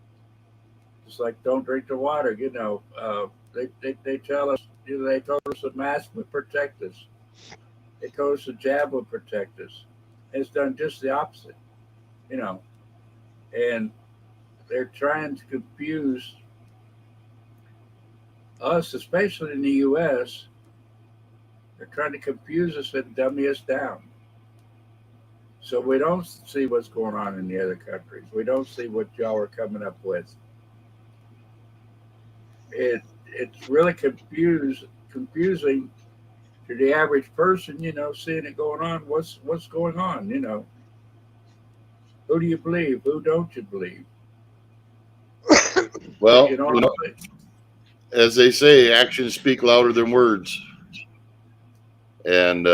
It's like don't drink the water. They tell us. They told us the mask would protect us. They told us the jab would protect us. And it's done just the opposite. You know, and they're trying to confuse us, especially in the U.S. They're trying to confuse us and dummy us down. So we don't see what's going on in the other countries. We don't see what y'all are coming up with. It's really confusing to the average person, seeing it going on. What's going on, Who do you believe? Who don't you believe? Well, Honestly. as they say, actions speak louder than words. And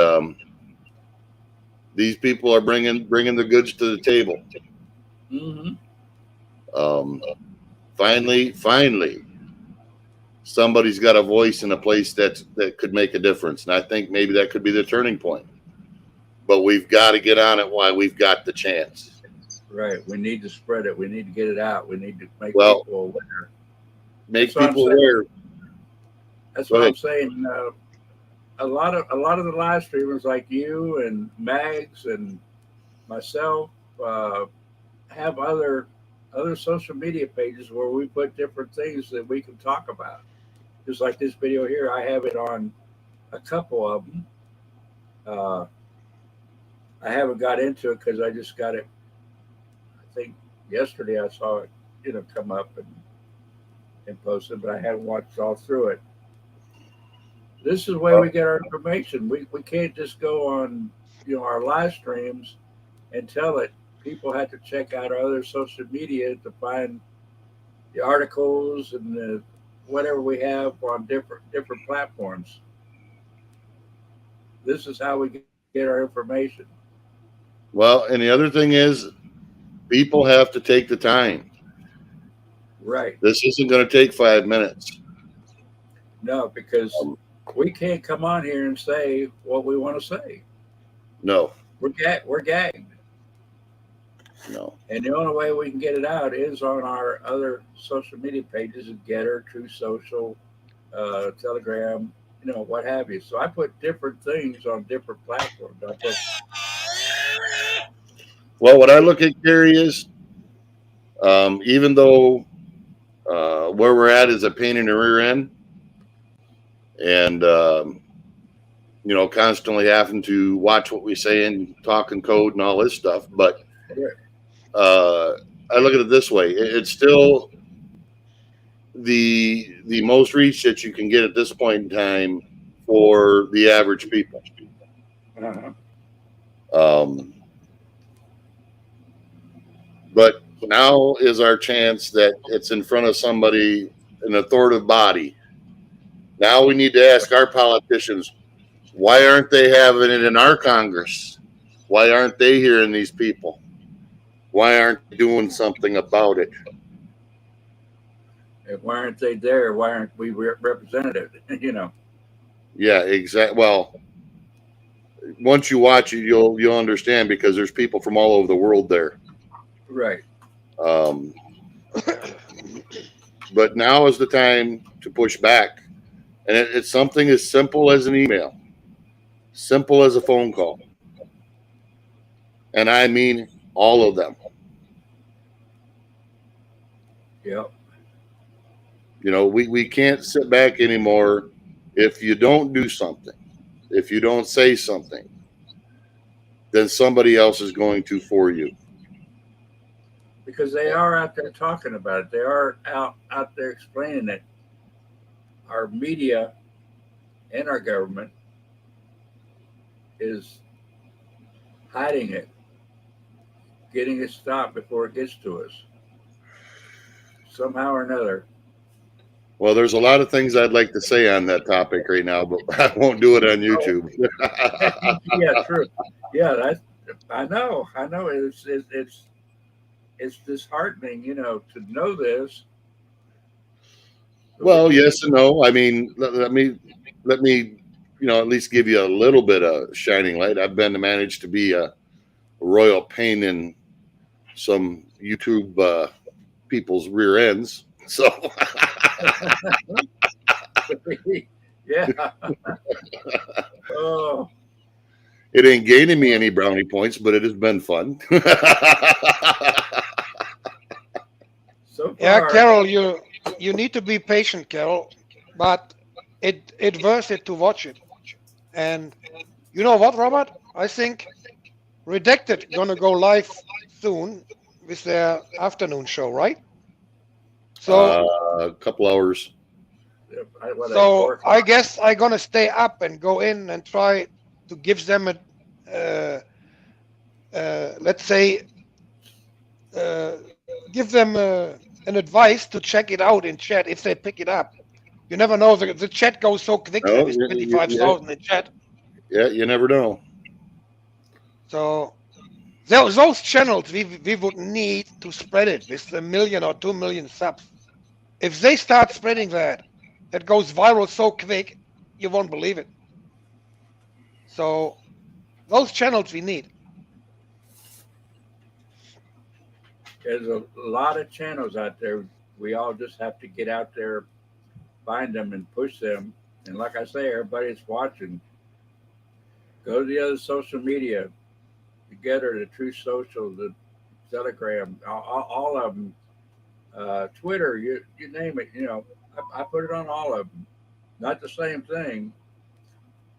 these people are bringing the goods to the table. Mm-hmm. Finally, somebody's got a voice in a place that could make a difference. And I think maybe that could be the turning point. But we've got to get on it while we've got the chance. Right. We need to spread it. We need to get it out. We need to make Well, people aware. Make That's people what I'm saying. aware. That's Go what ahead. I'm saying. A lot of the live streamers like you and Mags and myself have other social media pages where we put different things that we can talk about. Just like this video here, I have it on a couple of them. I haven't got into it because I just got it. I think yesterday I saw it, come up and posted, but I haven't watched all through it. This is where we get our information. We can't just go on, our live streams and tell it. People have to check out our other social media to find the articles and the whatever we have on different platforms. This is how we get our information. Well, and the other thing is, people have to take the time. Right. This isn't going to take 5 minutes. No, because we can't come on here and say what we want to say. No. We're gagged. No. And the only way we can get it out is on our other social media pages, Getter, True Social, Telegram, what have you. So I put different things on different platforms. Well, what I look at, Gary, is even though where we're at is a pain in the rear end, and constantly having to watch what we say and talk and code and all this stuff, but I look at it this way: it's still the most reach that you can get at this point in time for the average people. But now is our chance that it's in front of somebody, an authoritative body. Now we need to ask our politicians, why aren't they having it in our Congress? Why aren't they hearing these people? Why aren't they doing something about it? And why aren't they there? Why aren't we represented? Yeah, exactly. Well, once you watch it, you'll understand, because there's people from all over the world there. Right. But now is the time to push back. And it's something as simple as an email, simple as a phone call. And I mean all of them. Yep. We can't sit back anymore. If you don't do something, if you don't say something, then somebody else is going to for you. Because they are out there talking about it. They are out there explaining it. Our media and our government is hiding it, getting it stopped before it gets to us. Somehow or another. Well, there's a lot of things I'd like to say on that topic right now, but I won't do it on YouTube. Yeah, true. Yeah, I know. It's disheartening, to know this. Well, yes and no. I mean, let me, at least give you a little bit of shining light. I've been managed to be a royal pain in some YouTube people's rear ends. So yeah. Oh, it ain't gaining me any brownie points, but it has been fun. so far. Yeah, Carol, you need to be patient, Carol, but it worth it to watch it. And you know what, Robert? I think Redacted gonna go live soon with their afternoon show, right? So A couple hours. so I guess I'm gonna stay up and go in and try to give them a let's say give them an advice to check it out in chat if they pick it up. You never know. The chat goes so quick No, now with 25,000 in chat. Yeah, you never know. So those channels we would need to spread it with 1 million or 2 million subs. If they start spreading that, it goes viral so quick you won't believe it. So those channels we need. There's a lot of channels out there. We all just have to get out there, find them, and push them. And like I say, everybody's watching. Go to the other social media, the Getter, the True Social, the Telegram, all of them, Twitter, you name it. You know, I put it on all of them. Not the same thing.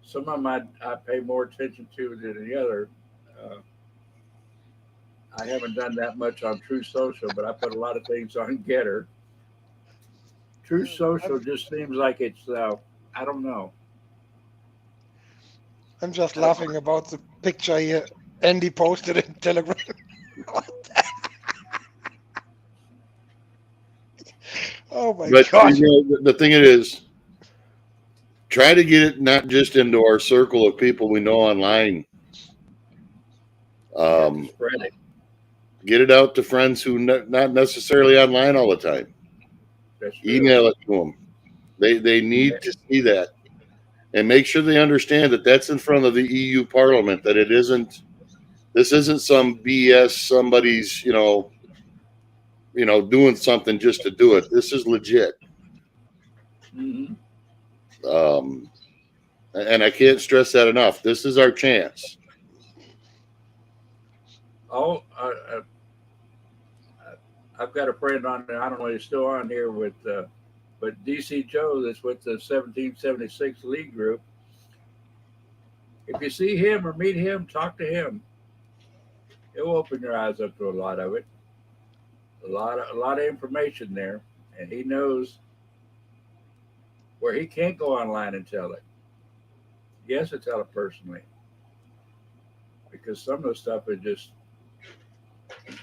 Some of them I pay more attention to than the other. Uh, I haven't done that much on True Social, but I put a lot of things on Getter. True Social just seems like it's, I don't know. I'm just laughing about the picture here Andy posted in Telegram. Oh my God. You know, the thing it is, try to get it not just into our circle of people we know online. Spread it. Get it out to friends who not necessarily online all the time. Email it to them. They need to see that, and make sure they understand that that's in front of the EU Parliament. That it isn't. This isn't some BS. Somebody's doing something just to do it. This is legit. Mm-hmm. And I can't stress that enough. This is our chance. Oh, I've got a friend on there. I don't know if he's still on here with, but DC Joe that's with the 1776 League Group. If you see him or meet him, talk to him. It will open your eyes up to a lot of it. A lot of information there, and he knows where he can't go online and tell it. He has to tell it personally, because some of the stuff is just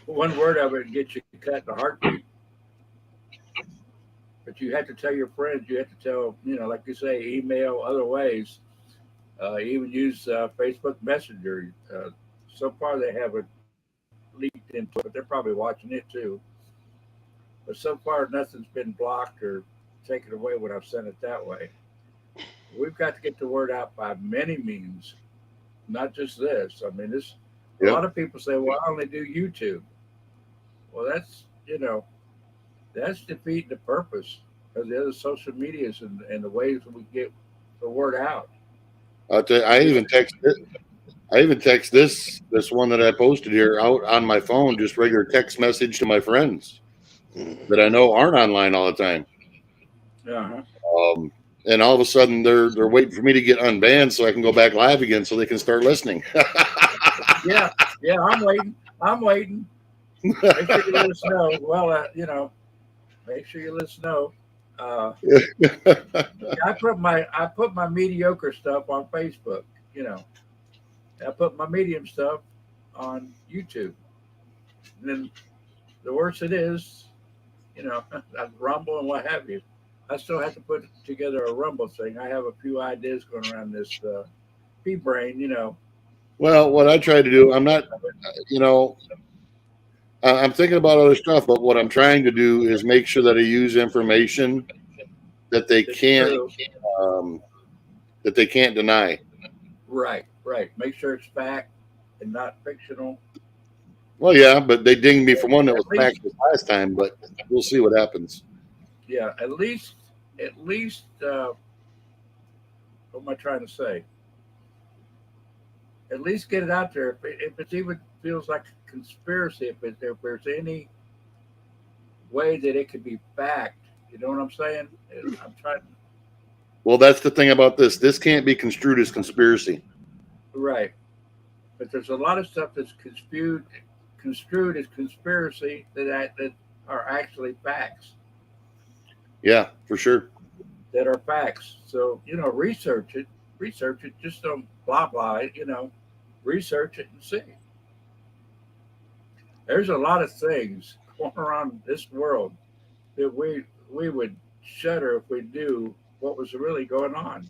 one word of it gets you cut in a heartbeat. But you have to tell your friends. You have to tell, like you say, email, other ways. Even use Facebook Messenger. So far, they haven't leaked into it, but they're probably watching it too. But so far, nothing's been blocked or taken away when I've sent it that way. We've got to get the word out by many means, not just this. I mean, a lot of people say, well, I only do YouTube. Well, that's defeating the purpose of the other social medias and the ways we get the word out. I'll tell you, I even text this one that I posted here out on my phone, just regular text message to my friends that I know aren't online all the time. Uh-huh. And all of a sudden they're waiting for me to get unbanned so I can go back live again so they can start listening. yeah, I'm waiting. Make sure you let us know. Well, make sure you let us know. I put my mediocre stuff on Facebook. I put my medium stuff on YouTube. And then the worse it is, Rumble and what have you. I still have to put together a Rumble thing. I have a few ideas going around this P-Brain, Well, what I try to do, I'm not, I'm thinking about other stuff, but what I'm trying to do is make sure that I use information that they can't deny. Right. Make sure it's fact and not fictional. Well, yeah, but they dinged me for one that was At least- packed last time, but we'll see what happens. Yeah, at least, what am I trying to say? At least get it out there. If it even feels like a conspiracy, if there's any way that it could be backed, you know what I'm saying? I'm trying. Well, that's the thing about this. This can't be construed as conspiracy. Right. But there's a lot of stuff that's construed as conspiracy that are actually facts. Yeah, for sure. That are facts. So, research it. Just don't blah blah it, research it and see. There's a lot of things going around this world that we would shudder if we knew what was really going on.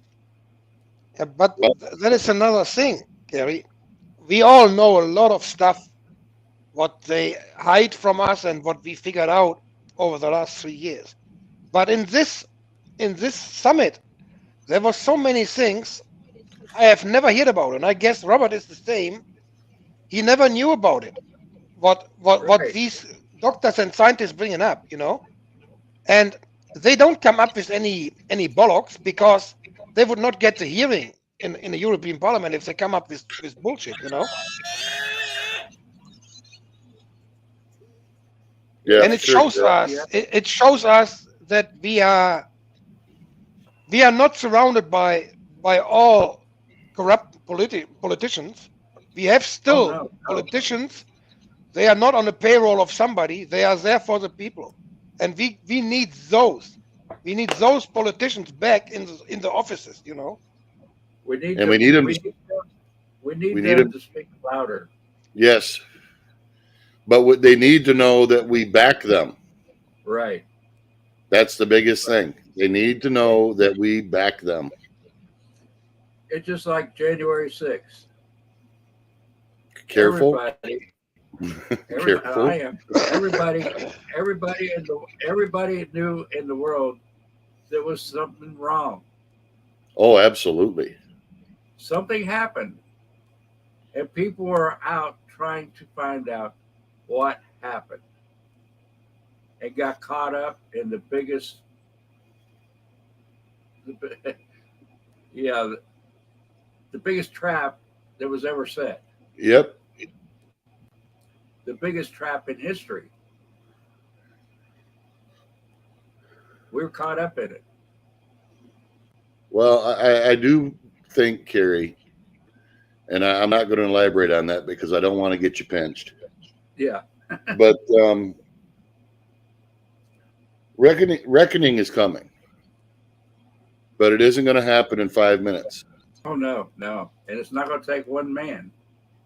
Yeah, but that is another thing, Gary. We all know a lot of stuff what they hide from us and what we figured out over the last 3 years. But in this summit, there were so many things I have never heard about, and I guess Robert is the same. He never knew about it. What Right. these doctors and scientists bringing up, and they don't come up with any bollocks because they would not get the hearing in the European Parliament if they come up with bullshit, Yeah, And it sure. shows us it shows us that we are not surrounded by all corrupt politicians. We have still no. politicians. They are not on the payroll of somebody. They are there for the people, and we need those. We need those politicians back in the offices. We need And we need them. We need We need them them. to speak louder. Yes, but what they need to know that we back them. Right. That's the biggest thing. They need to know that we back them. It's just like January 6th. Careful. Careful. I am. Everybody knew in the world there was something wrong. Oh, absolutely. Something happened, and people were out trying to find out what happened, and got caught up in the biggest. The biggest trap that was ever set. Yep. The biggest trap in history. We were caught up in it. Well, I do think, Carrie, and I'm not going to elaborate on that because I don't want to get you pinched. Yeah. But reckoning is coming, but it isn't going to happen in 5 minutes. Oh no, and it's not going to take one man.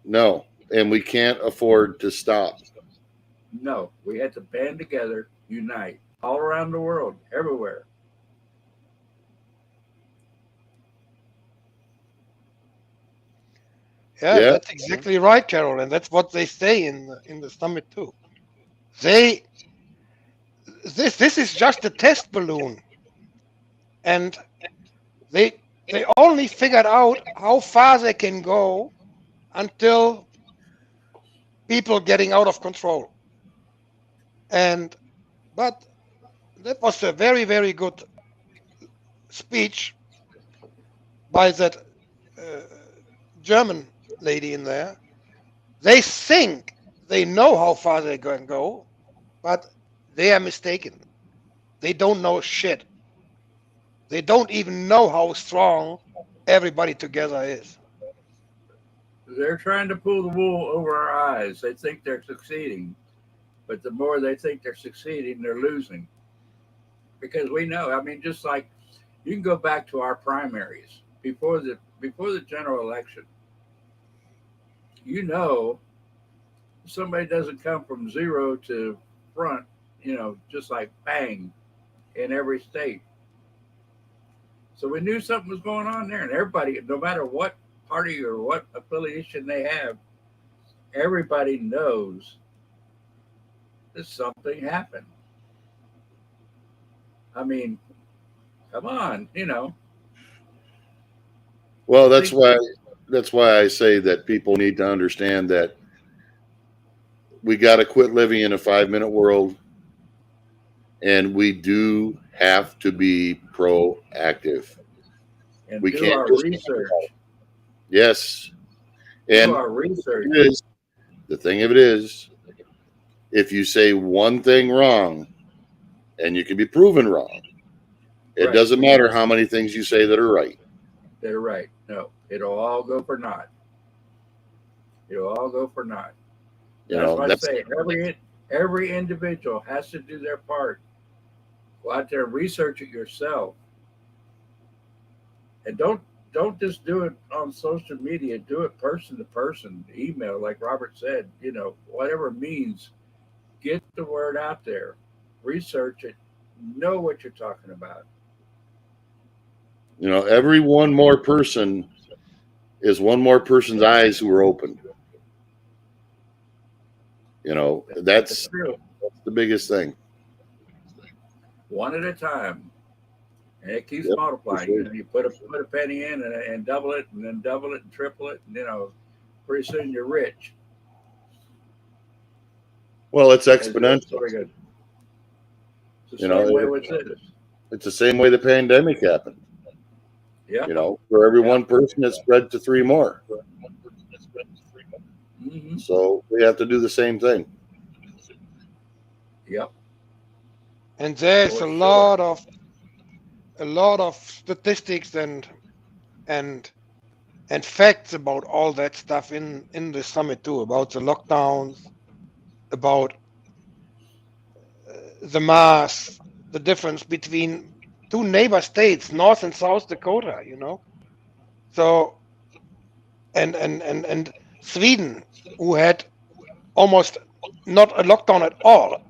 No, and we can't afford to stop. No, we had to band together, unite, all around the world, everywhere. Yeah, Yeah. that's exactly right, Carol, and that's what they say in the summit too. This is just a test balloon, and they only figured out how far they can go until people getting out of control. But that was a very, very good speech by that German lady in there. They think they know how far they can go, but they are mistaken. They don't know shit. They don't even know how strong everybody together is. They're trying to pull the wool over our eyes. They think they're succeeding, but the more they think they're succeeding, they're losing. Because we know, I mean, just like you can go back to our primaries before the general election. Somebody doesn't come from zero to front, just like bang in every state. So we knew something was going on there, and everybody, no matter what party or what affiliation they have, everybody knows that something happened. I mean, come on, Well, that's why I say that people need to understand that we got to quit living in a 5-minute world, and we do have to be proactive. And We do can't our just research. Yes, Do and our research. the thing of it is, if you say one thing wrong, and you can be proven wrong, it Right. doesn't matter how many things you say that are right. They're right. No, it'll all go for naught. It'll all go for naught. You That's know, why I that's say every individual has to do their part. Go out there and research it yourself. And don't just do it on social media. Do it person to person, email, like Robert said. Whatever means, get the word out there. Research it. Know what you're talking about. every one more person is one more person's eyes who are opened. That's true. the biggest thing. One at a time. And it keeps Yep, multiplying. for sure. You put a penny in and double it, and then double it and triple it, and pretty soon you're rich. Well, it's It's exponential. the You know, same way with this. It's the same way the pandemic happened. Yeah. For every one person, it spread to 3 more. Mm-hmm. So we have to do the same thing. Yep. And there's For a sure. lot of statistics and facts about all that stuff in the summit too, about the lockdowns, about the mass, the difference between 2 neighbor states, North and South Dakota, So and Sweden, who had almost not a lockdown at all.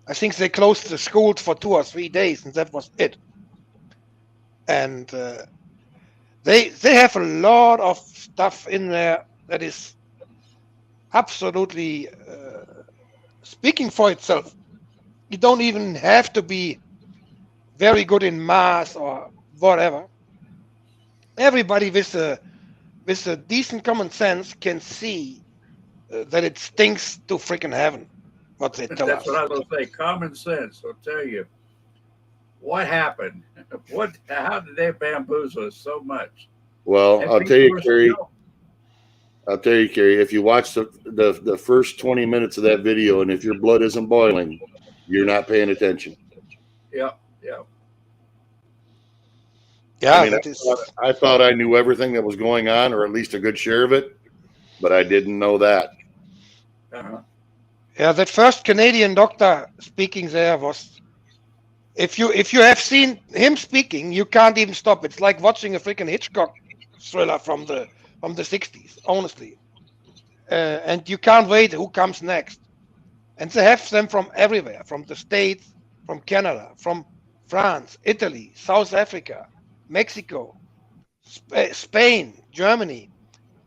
I think they closed the schools for 2 or 3 days, and that was it. And they have a lot of stuff in there that is absolutely speaking for itself. You don't even have to be very good in math or whatever. Everybody with a decent common sense can see that it stinks to freaking heaven what they tell That's us. what I was going to say. Common sense will tell you what happened. How did they bamboozle us so much? Well, And I'll tell you, people are Kerry, if you watch the first 20 minutes of that video, and if your blood isn't boiling, you're not paying attention. Yeah. Yeah, I mean, I thought I knew everything that was going on, or at least a good share of it, but I didn't know that. Uh-huh. Yeah, that first Canadian doctor speaking there was. If you have seen him speaking, you can't even stop. It's like watching a freaking Hitchcock thriller from the 60s, honestly. And you can't wait who comes next. And they have them from everywhere, from the States, from Canada, from France, Italy, South Africa, Mexico, Spain, Germany.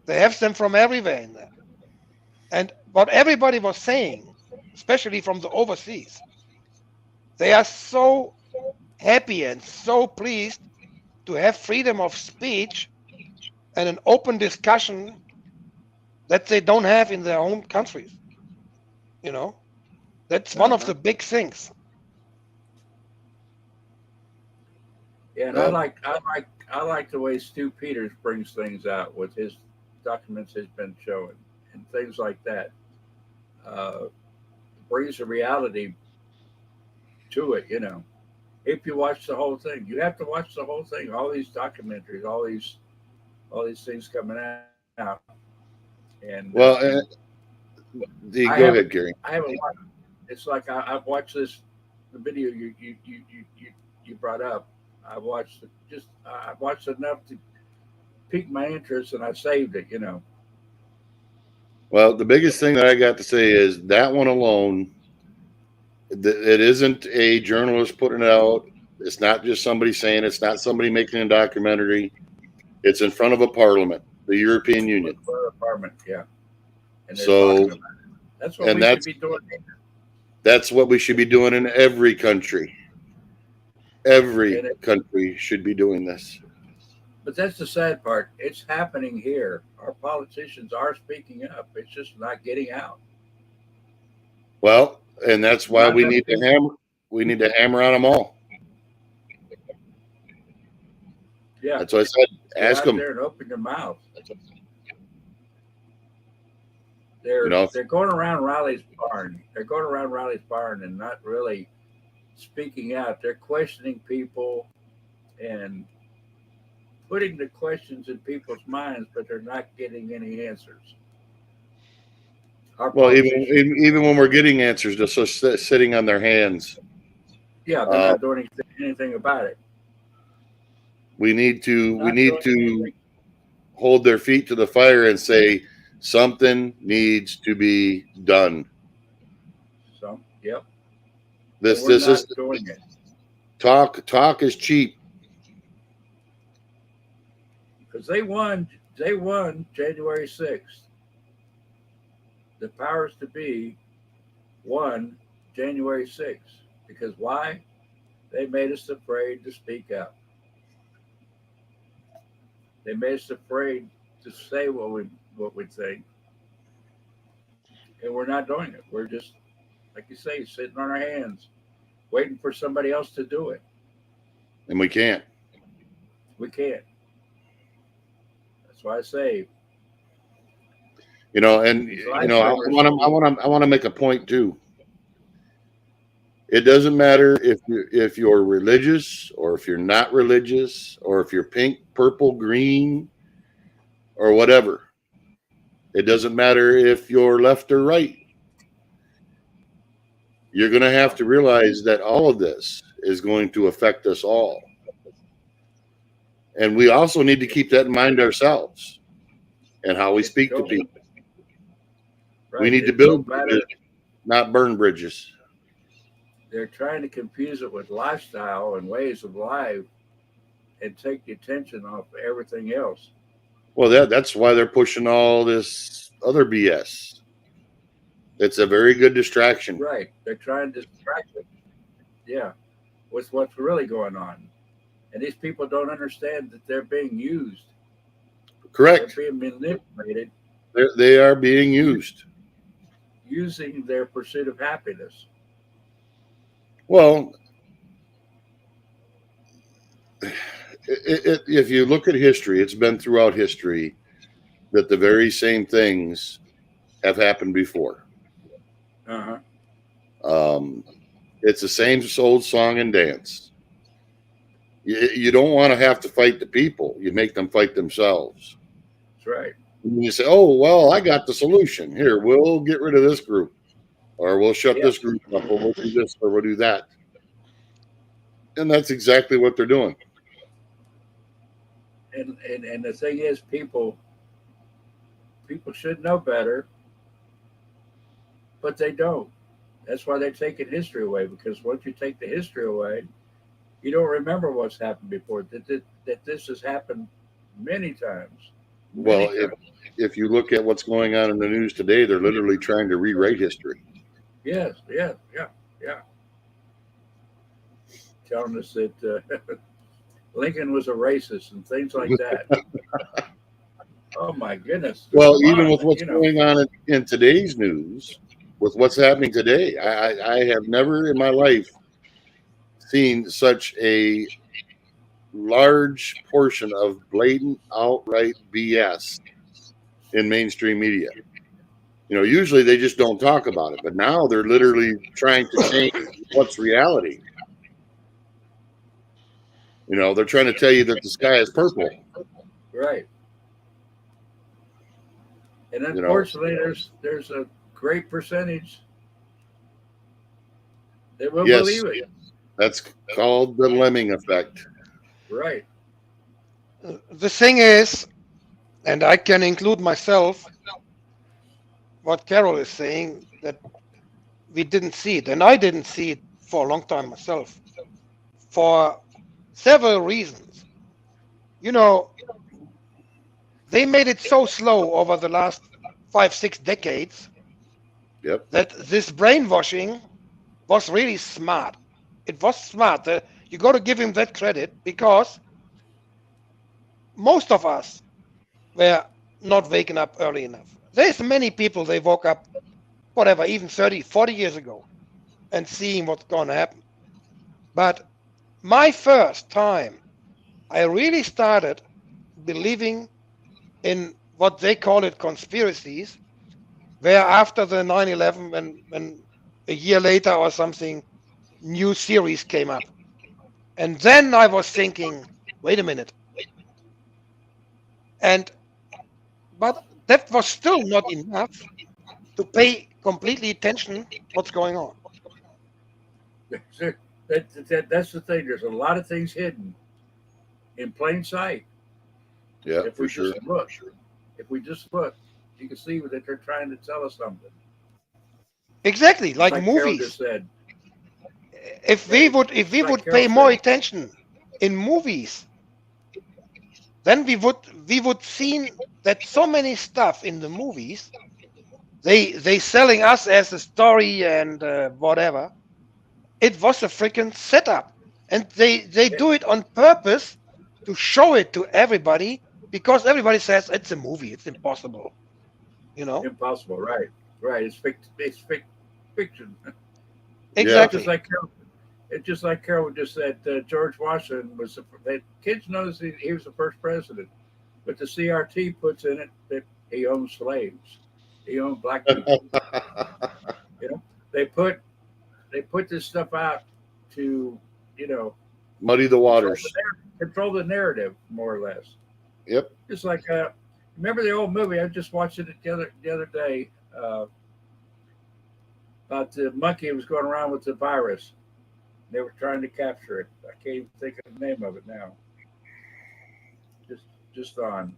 They have them from everywhere in there. And what everybody was saying, especially from the overseas, they are so happy and so pleased to have freedom of speech and an open discussion that they don't have in their own countries. That's one of the big things. Yeah, and I like the way Stu Peters brings things out with his documents he's been showing and things like that. Brings a reality to it. If you watch the whole thing, you have to watch the whole thing. All these documentaries, all these things coming out. And go ahead, Gary. I haven't watched. It's like I've watched the video you brought up. I watched enough to pique my interest, and I saved it. Well, the biggest thing that I got to say is that one alone. It isn't a journalist putting it out. It's not just somebody saying. It's not somebody making a documentary. It's in front of a parliament, the European Union. Parliament, yeah. And so that's what we should be doing. That's what we should be doing in every country. Every country should be doing this. But that's the sad part. It's happening here. Our politicians are speaking up. It's just not getting out. Well, and that's why we need to hammer. We need to hammer on them all. Yeah. That's what I said. Go Ask out them. there and open your mouth. You know, They're going around Riley's barn. They're going around Riley's barn and not really speaking out. They're questioning people and putting the questions in people's minds, but they're not getting any answers. Our well, politicians- even when we're getting answers, they're so sitting on their hands. yeah, they're not doing anything about it. We need to Not need doing to anything. hold their feet to the fire and say something needs to be done. So, yep. This We're not is doing it. talk is cheap. Because they won January 6th. The powers to be won January 6th. Because why? They made us afraid to speak up. They made us afraid to say what we think. And we're not doing it. We're just, like you say, sitting on our hands, waiting for somebody else to do it. And we can't. We can't. That's why I say, You know, and you know, I want to make a point too. It doesn't matter if you're religious or if you're not religious or if you're pink, purple, green, or whatever. It doesn't matter if you're left or right. You're going to have to realize that all of this is going to affect us all. And we also need to keep that in mind ourselves and how we speak to people. right, We need to it build don't matter. bridges, not burn bridges. They're trying to confuse it with lifestyle and ways of life and take the attention off everything else. Well, that's why they're pushing all this other BS. It's a very good distraction. Right. They're trying to distract it. Yeah. With what's really going on. And these people don't understand that they're being used. Correct. They're being manipulated They are being used. using their pursuit of happiness. Well, if you look at history, it's been throughout history that the very same things have happened before. Uh-huh. It's the same old song and dance. You don't want to have to fight the people. You make them fight themselves. That's right. And you say, oh, well, I got the solution. Here, we'll get rid of this group. Or we'll shut this group up, or we'll do this, or we'll do that. And that's exactly what they're doing. And the thing is, people should know better, but they don't. That's why they're taking history away, because once you take the history away, you don't remember what's happened before. That this has happened many times. Well, if you look at what's going on in the news today, they're literally trying to rewrite history. Yes, yeah. Telling us that Lincoln was a racist and things like that. Oh my goodness. Well, even with what's going on in today's news, with what's happening today, I have never in my life seen such a large portion of blatant, outright BS in mainstream media. You know, usually they just don't talk about it, but now they're literally trying to change what's reality. You know, they're trying to tell you that the sky is purple. Right. And unfortunately, there's a great percentage that will believe it. That's called the lemming effect. Right. The thing is, and I can include myself, what Carol is saying, that we didn't see it, and I didn't see it for a long time myself, for several reasons. You know, they made it so slow over the last 5-6 decades that this brainwashing was really smart. It was smart. You got to give him that credit, because most of us were not waking up early enough. There's many people, they woke up whatever, even 30, 40 years ago, and seeing what's going to happen. But my first time, I really started believing in what they call it conspiracies, where after the 9/11, when a year later or something, new series came up. And then I was thinking, wait a minute. But that was still not enough to pay completely attention what's going on. That's the thing. There's a lot of things hidden in plain sight. Yeah, If for we sure. just look, if we just look, you can see that they're trying to tell us something. Exactly, like Carol just movies. said. If we would Carol pay more said. attention in movies, then we would see that so many stuff in the movies, they selling us as a story and whatever. It was a freaking setup, and they do it on purpose to show it to everybody because everybody says it's a movie, it's impossible, you know. Impossible, right? Right. It's fiction. Exactly. Just like Carol just said, George Washington was kids knows he was the first president, but the CRT puts in it that he owned slaves, he owned black people. You know, they put this stuff out to Muddy the waters. control the narrative more or less. Yep. Just like remember the old movie? I just watched it the other day about the monkey that was going around with the virus. They were trying to capture it. I can't even think of the name of it now. Just on,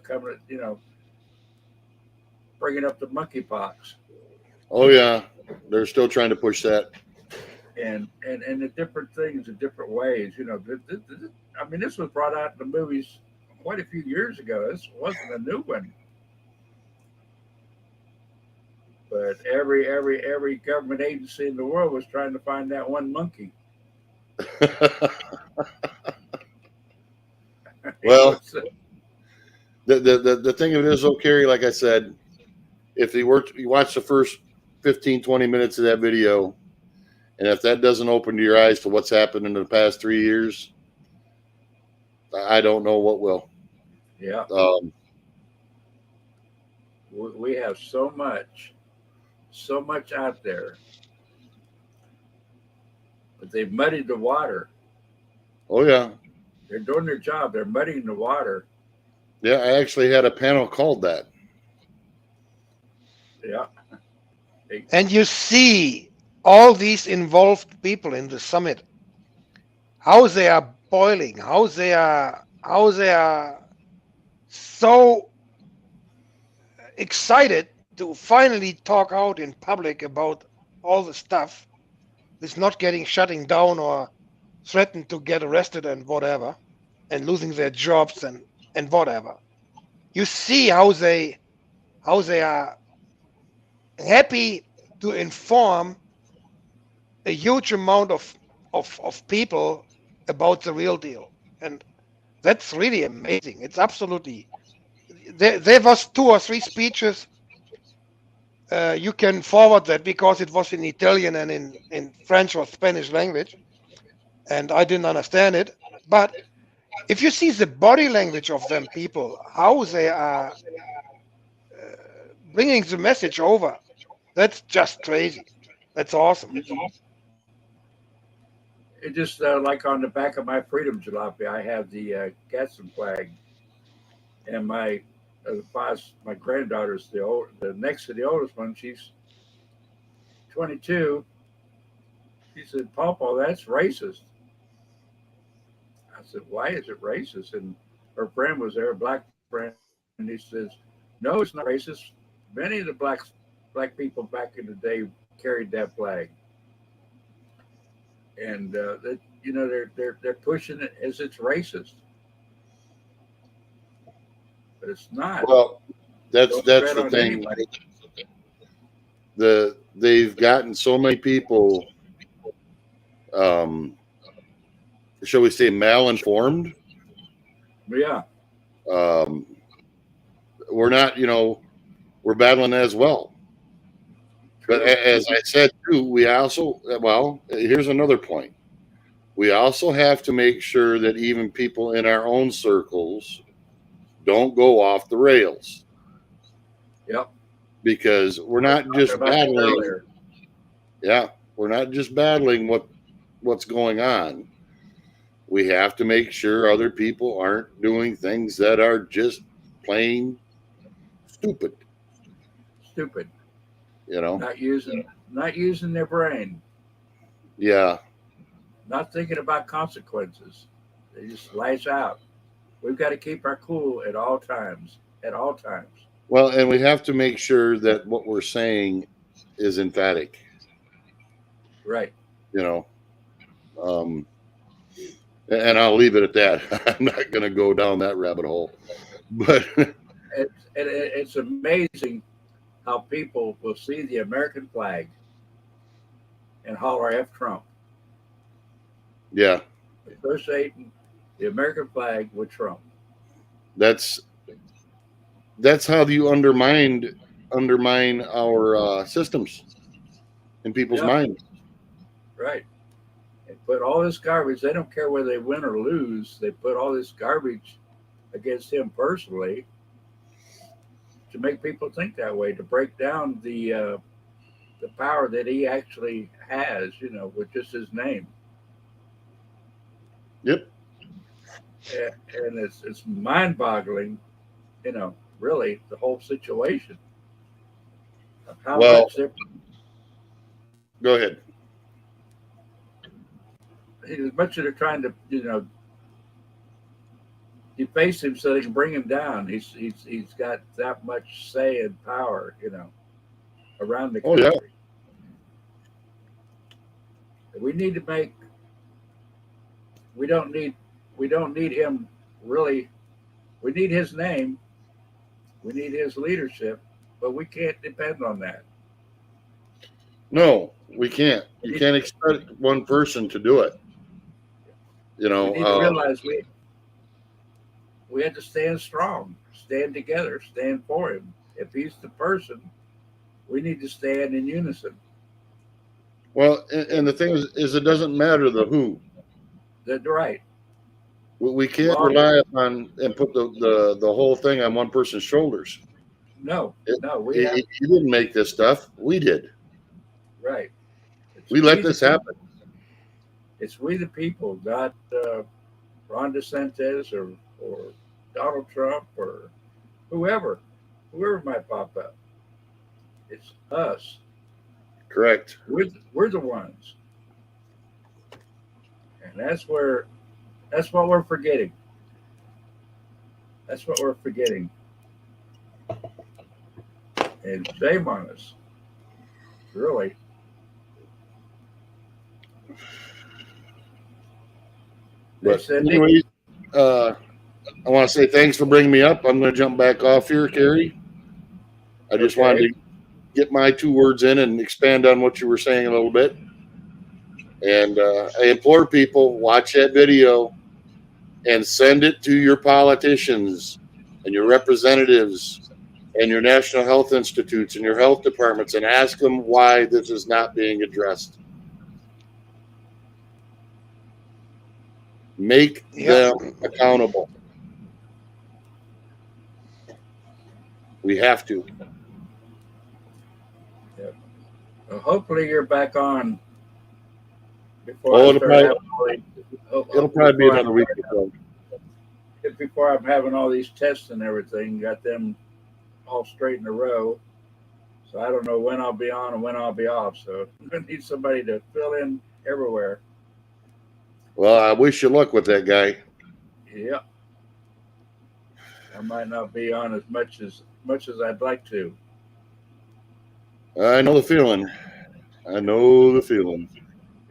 coming, bringing up the monkeypox. Oh yeah, they're still trying to push that. And the different things in different ways. I mean, this was brought out in the movies quite a few years ago. This wasn't a new one. But every government agency in the world was trying to find that one monkey. Well, the thing of it is, though, Kerry, like I said, if you watch the first 15, 20 minutes of that video, and if that doesn't open your eyes to what's happened in the past 3 years, I don't know what will. Yeah. We have so much out there, but they've muddied the water. Oh yeah, they're doing their job. They're muddying the water. Yeah, I actually had a panel called that. Yeah. And you see all these involved people in the summit, how they are boiling, how they are so excited to finally talk out in public about all the stuff. It's not shutting down or threatened to get arrested and whatever, and losing their jobs and whatever. You see how they are happy to inform a huge amount of people about the real deal, and that's really amazing. It's absolutely. There was 2 or 3 speeches. You can forward that because it was in Italian and in French or Spanish language, and I didn't understand it. But if you see the body language of them people, how they are bringing the message over, that's just crazy. That's awesome. It just like on the back of my Freedom Jalopy, I have the Gadsden flag, and my granddaughter's the next to the oldest one. She's 22. She said, "Papa, that's racist." I said, "Why is it racist?" And her friend was there, a black friend, and he says, "No, it's not racist. Many of the black people back in the day carried that flag, and they're pushing it as it's racist, but it's not." Well, that's the thing. They've gotten so many people, shall we say, malinformed. Yeah. We're not, we're battling as well. But as I said too, we also, well, here's another point. We also have to make sure that even people in our own circles don't go off the rails, Yep. because we're not just Talking about that battling. earlier. Yeah, we're not just battling what's going on. We have to make sure other people aren't doing things that are just plain stupid. Stupid. You know? Not using their brain. Yeah. Not thinking about consequences. They just lash out. We've got to keep our cool at all times. At all times. Well, and we have to make sure that what we're saying is emphatic. Right. You know, and I'll leave it at that. I'm not going to go down that rabbit hole, but It's amazing how people will see the American flag and holler F Trump. yeah, Associating the American flag with Trump. that's how you undermine our systems in people's Yeah. minds. Right. And put all this garbage, they don't care whether they win or lose, they put all this garbage against him personally to make people think that way, to break down the power that he actually has, with just his name. Yep. And it's mind-boggling, really the whole situation. Of how much go ahead. As much as they're trying to, deface him so they can bring him down. He's got that much say and power, around the country. Oh, yeah. We need to make. We don't need him really. We need his name. We need his leadership, but we can't depend on that. No, we can't. You can't expect one person to do it. We need to realize we have to stand strong, stand together, stand for him. If he's the person, we need to stand in unison. Well, and the thing is, it doesn't matter the who. That's right. We can't rely upon and put the whole thing on one person's shoulders. No, he didn't make this stuff. We did. Right. We let this happen. It's we the people, not Ron DeSantis or Donald Trump or whoever might pop up. It's us. Correct. We're the ones, and that's what we're forgetting. That's what we're forgetting, and shame on us, really. But anyways, I want to say thanks for bringing me up. I'm going to jump back off here, Kerry. I just wanted to get my 2 words in and expand on what you were saying a little bit. And I implore people, watch that video and send it to your politicians and your representatives and your national health institutes and your health departments and ask them why this is not being addressed. Make them accountable. We have to. Yep. Well, hopefully you're back on before it'll probably be another week or so. Before I'm having all these tests and everything, got them all straight in a row. So I don't know when I'll be on and when I'll be off. So I'm going to need somebody to fill in everywhere. Well, I wish you luck with that guy. Yeah. I might not be on as much as I'd like to. I know the feeling.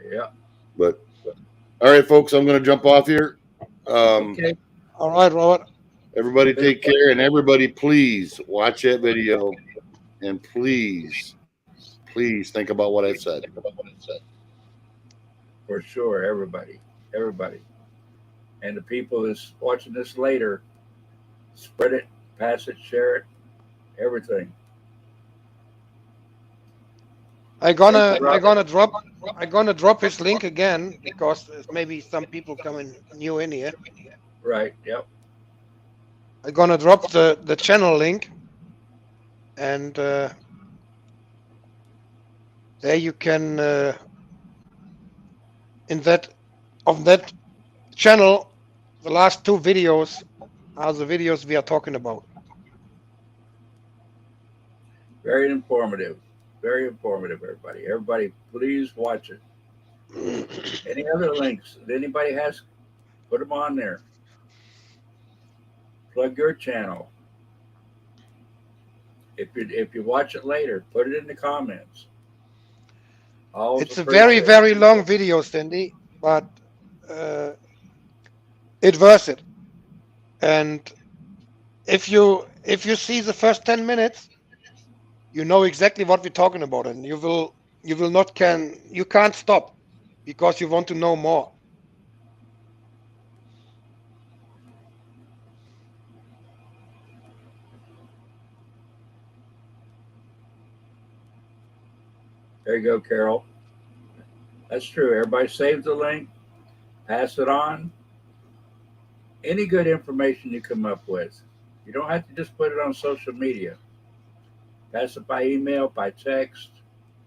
Yeah. But all right, folks, I'm going to jump off here. Okay. All right, Robert. Everybody take care, and everybody please watch that video, and please think about what I said. For sure, everybody. And the people that's watching this later, spread it, pass it, share it, everything. I'm gonna drop his link again because maybe some people coming new in here. Right. Yep. I'm gonna drop the channel link, and there you can in that on that channel, the last two videos are the videos we are talking about. Very informative. Very informative, everybody. Everybody, please watch it. Any other links that anybody has, put them on there. Plug your channel. If you watch it later, put it in the comments. It's a very, very long video, Cindy, but it worth it. And if you see the first 10 minutes, you know exactly what we're talking about, and you can't stop because you want to know more. There you go, Carol. That's true. Everybody save the link, pass it on. Any good information you come up with. You don't have to just put it on social media. Pass it by email, by text,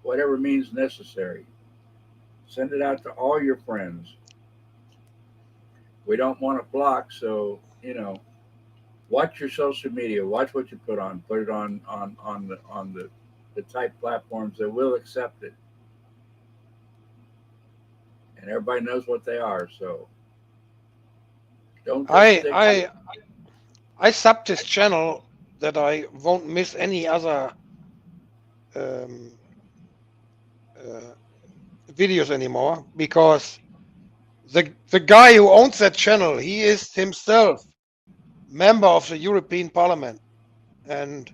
whatever means necessary. Send it out to all your friends. We don't want to block, so watch your social media. Watch what you put on. Put it on the type platforms that will accept it, and everybody knows what they are. So don't. I sub this channel that I won't miss any other videos anymore, because the guy who owns that channel, he is himself member of the European Parliament, and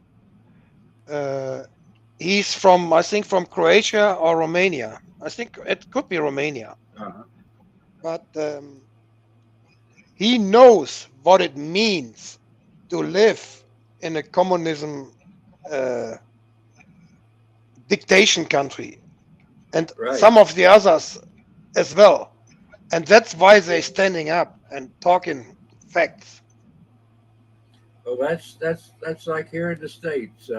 he's from, I think, from Croatia or Romania. I think it could be Romania. But he knows what it means to live in a communism dictation country, and some of the others as well. And that's why they're standing up and talking facts. Well, that's like here in the States.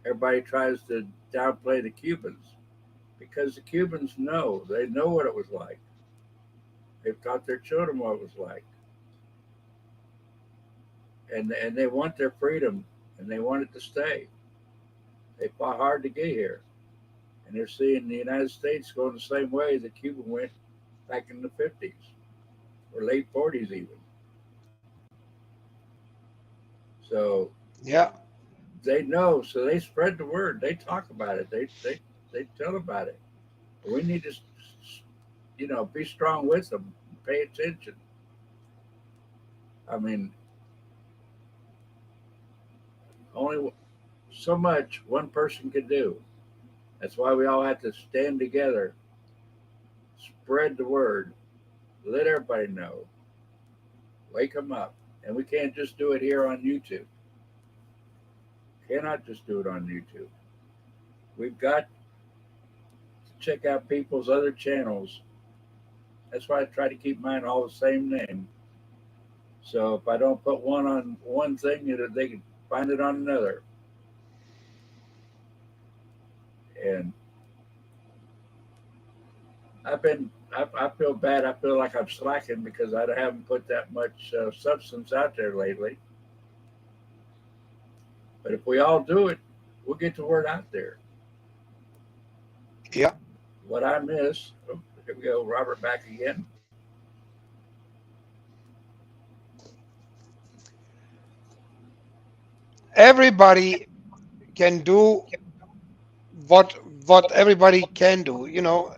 Everybody tries to downplay the Cubans because the Cubans know. They know what it was like. They've taught their children what it was like. And they want their freedom, and they want it to stay. They fought hard to get here. And they're seeing the United States going the same way that Cuba went back in the 50s or late 40s even. So yeah, they know. So they spread the word. They talk about it. They tell about it. We need to, be strong with them. Pay attention. I mean, only so much one person can do. That's why we all have to stand together, spread the word, let everybody know, wake them up. And we can't just do it here on YouTube. Cannot just do it on YouTube. We've got to check out people's other channels. That's why I try to keep mine all the same name. So if I don't put one on one thing, they can find it on another. And I feel bad. I feel like I'm slacking because I haven't put that much substance out there lately. But if we all do it, we'll get the word out there. Yeah. What I miss, here we go, Robert back again. Everybody can do what everybody can do.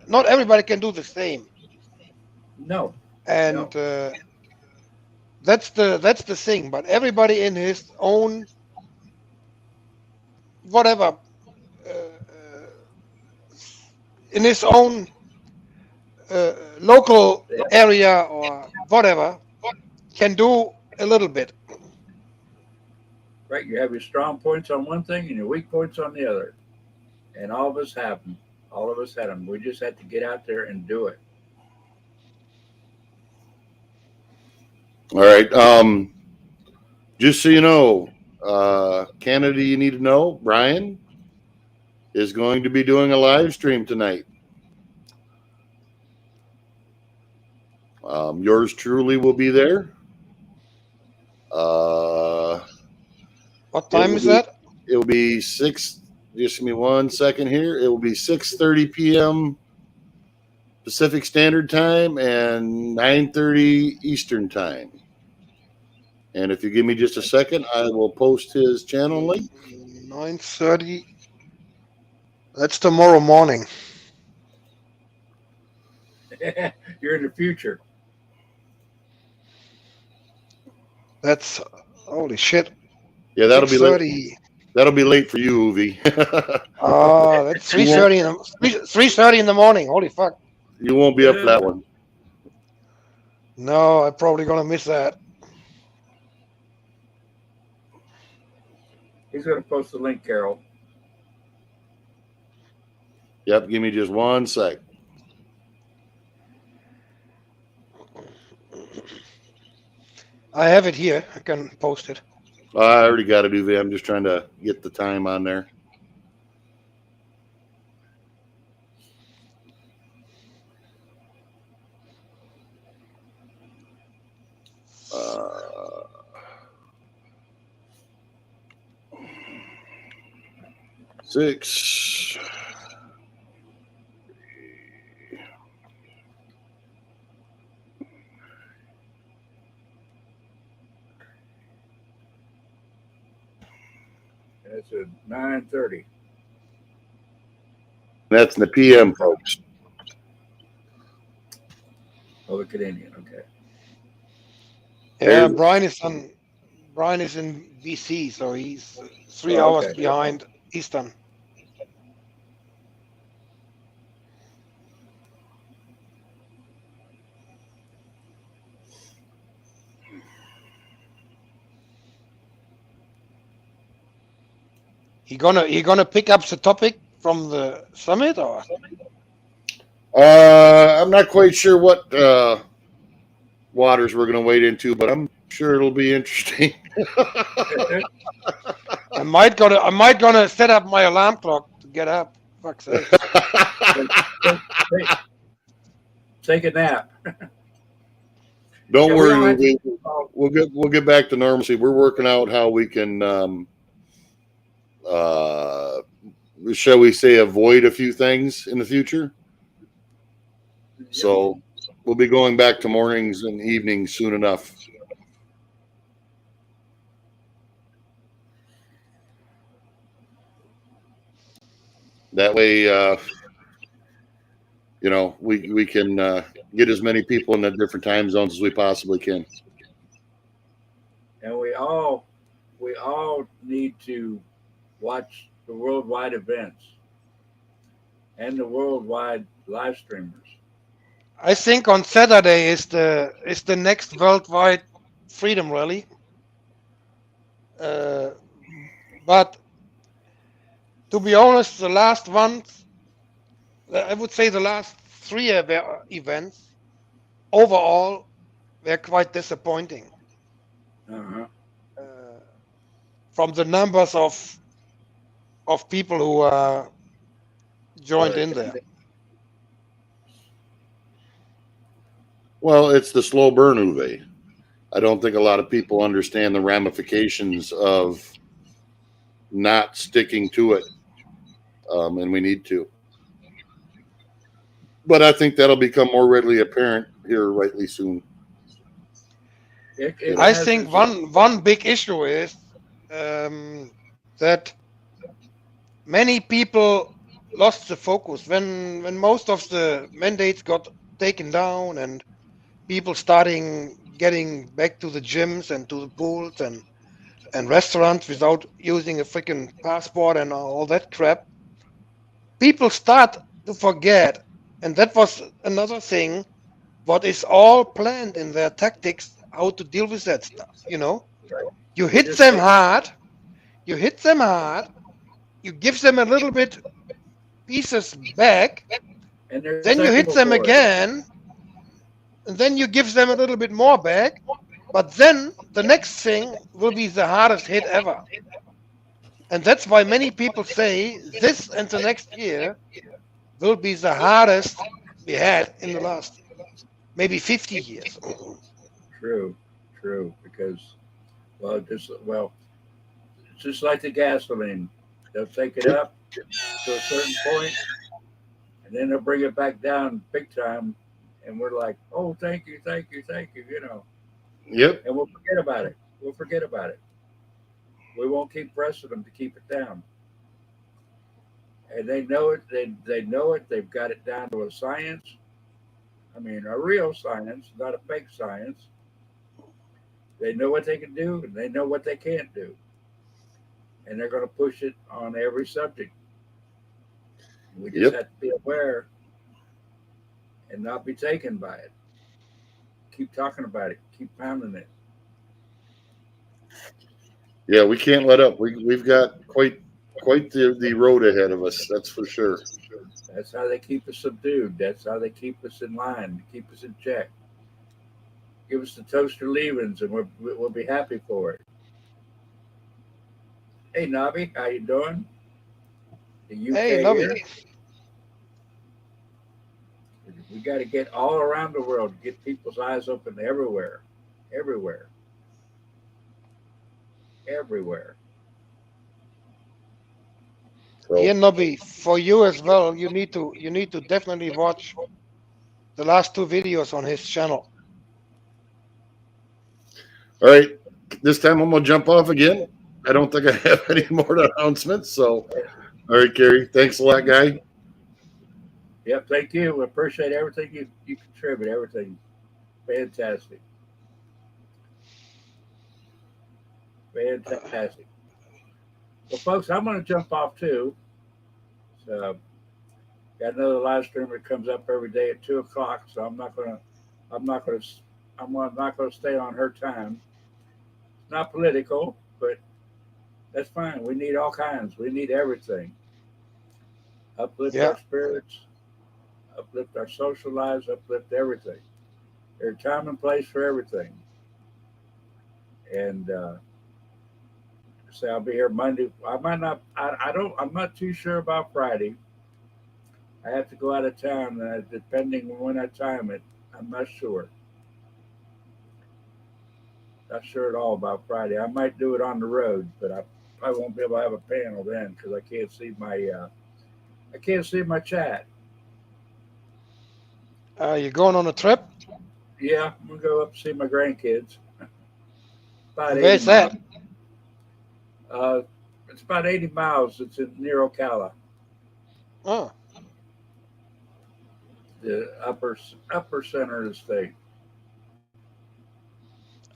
Not everybody can do the same. No. And that's the thing. But everybody in his own whatever, in his own local area or whatever, can do a little bit. Right. You have your strong points on one thing and your weak points on the other. And all of us have them. All of us had them. We just had to get out there and do it. All right. Just so you know, Canada, you need to know, Brian is going to be doing a live stream tonight. Yours truly will be there. What time is that? It will be 6. Just give me 1 second here. It will be 6:30 p.m. Pacific Standard Time and 9:30 Eastern Time. And if you give me just a second, I will post his channel link. 9:30. That's tomorrow morning. You're in the future. That's holy shit. Yeah, that'll be late. 6:30. That'll be late for you, Uvi. Oh, that's 3:30 3:30 in the morning. Holy fuck. You won't be up for that one. No, I'm probably gonna miss that. He's going to post the link, Carol. Yep, give me just 1 sec. I have it here. I can post it. I already got it, Uvi. I'm just trying to get the time on there. Six. That's at 9:30. That's in the PM, folks. Oh, the Canadian. Okay. Yeah, Brian is in BC, so he's 3 Oh, hours okay. behind Eastern. He gonna pick up the topic from the summit, or I'm not quite sure what waters we're going to wade into, but I'm sure it'll be interesting. I might gonna set up my alarm clock to get up. Fuck's sake. Take a nap. Don't Yeah, we worry, don't have Uvi. We'll get back to normalcy. We're working out how we can, shall we say, avoid a few things in the future. So we'll be going back to mornings and evenings soon enough. That way, we can get as many people in the different time zones as we possibly can. And we all need to watch the worldwide events and the worldwide live streamers. I think on Saturday is the next worldwide freedom rally. But to be honest, the last ones, I would say the last 3 events overall were quite disappointing. Uh-huh. From the numbers of people who joined in there. Well, it's the slow burn, Uwe. I don't think a lot of people understand the ramifications of not sticking to it, and we need to. But I think that'll become more readily apparent here rightly soon. I think one big issue is that many people lost the focus when most of the mandates got taken down and people starting getting back to the gyms and to the pools and restaurants without using a freaking passport and all that crap. People start to forget, and that was another thing, what is all planned in their tactics, how to deal with that stuff, You hit them hard, you give them a little bit pieces back, And they're then you hit thankful them for it. again, and then you give them a little bit more back, but then the next thing will be the hardest hit ever. And that's why many people say this and the next year will be the hardest we had in the last maybe 50 years. True, true. Because it's just like the gasoline. They'll take it up to a certain point, and then they'll bring it back down big time, and we're like, "Oh, thank you, thank you, thank you," Yep. and we'll forget about it. We'll forget about it. We won't keep pressing them to keep it down, and they know it. They know it. They've got it down to a science. I mean, a real science, not a fake science. They know what they can do, and they know what they can't do, and they're going to push it on every subject. We just Yep. have to be aware and not be taken by it. Keep talking about it. Keep pounding it. Yeah, we can't let up. We've got quite the road ahead of us. That's for sure. That's how they keep us subdued. That's how they keep us in line, keep us in check. Give us the toaster leavings, and we'll be happy for it. Hey, Nobby, how you doing? The UK Hey, love here. it. We got to get all around the world, get people's eyes open everywhere, everywhere, everywhere. Here, So, Nobby, for you as well, you need to definitely watch the last two videos on his channel. all right. This time I'm gonna jump off again. I don't think I have any more announcements. So, all right, Gary. Thanks a lot, guy. Yep, thank you. We appreciate everything you contribute. Everything fantastic, fantastic. Well, folks, I'm going to jump off too. So, got another live stream that comes up every day at 2 o'clock. So I'm not going to, not going to stay on her time. It's not political, but that's fine. We need all kinds. We need everything. Uplift Yeah, our spirits, uplift our social lives, uplift everything. There's a time and place for everything. And say I'll be here Monday. I might not. I don't. I'm not too sure about Friday. I have to go out of town, depending on when I time it. I'm not sure. Not sure at all about Friday. I might do it on the road, but I probably won't be able to have a panel then because I can't see my chat. you're going on a trip. Yeah, I'm gonna go up and see my grandkids. About And 80 where's that? miles. Uh, it's about 80 miles. It's in near Ocala, Oh, the upper center of the state.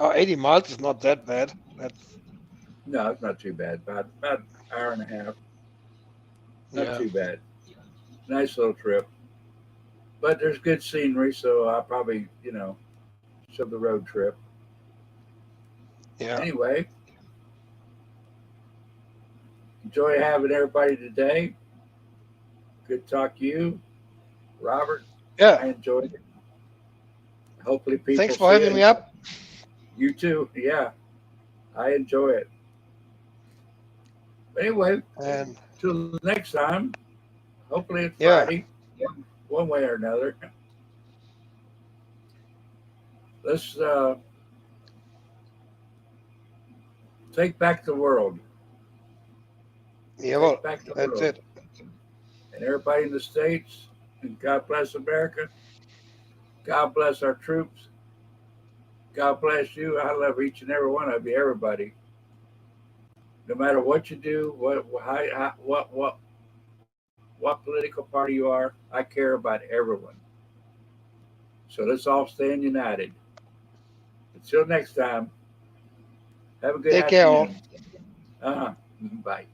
oh, 80 miles is not that bad. That's No, it's not too bad. About an hour and a half. Not yeah, too bad. Nice little trip. But there's good scenery, so I'll probably, show the road trip. yeah, Anyway, enjoy having everybody today. Good talk to you, Robert. yeah. I enjoyed it. Hopefully people Thanks for see having me it. up. You too. Yeah, I enjoy it. But anyway, And till the next time, hopefully it's yeah, Friday, one way or another. Let's take back the world. yeah. Take Well, back the that's world. it. And everybody in the States, and God bless America. God bless our troops. God bless you. I love each and every one of you, everybody. No matter what you do, what political party you are, I care about everyone. So let's all stand united. Until next time, have a good Take care, all. afternoon. Bye.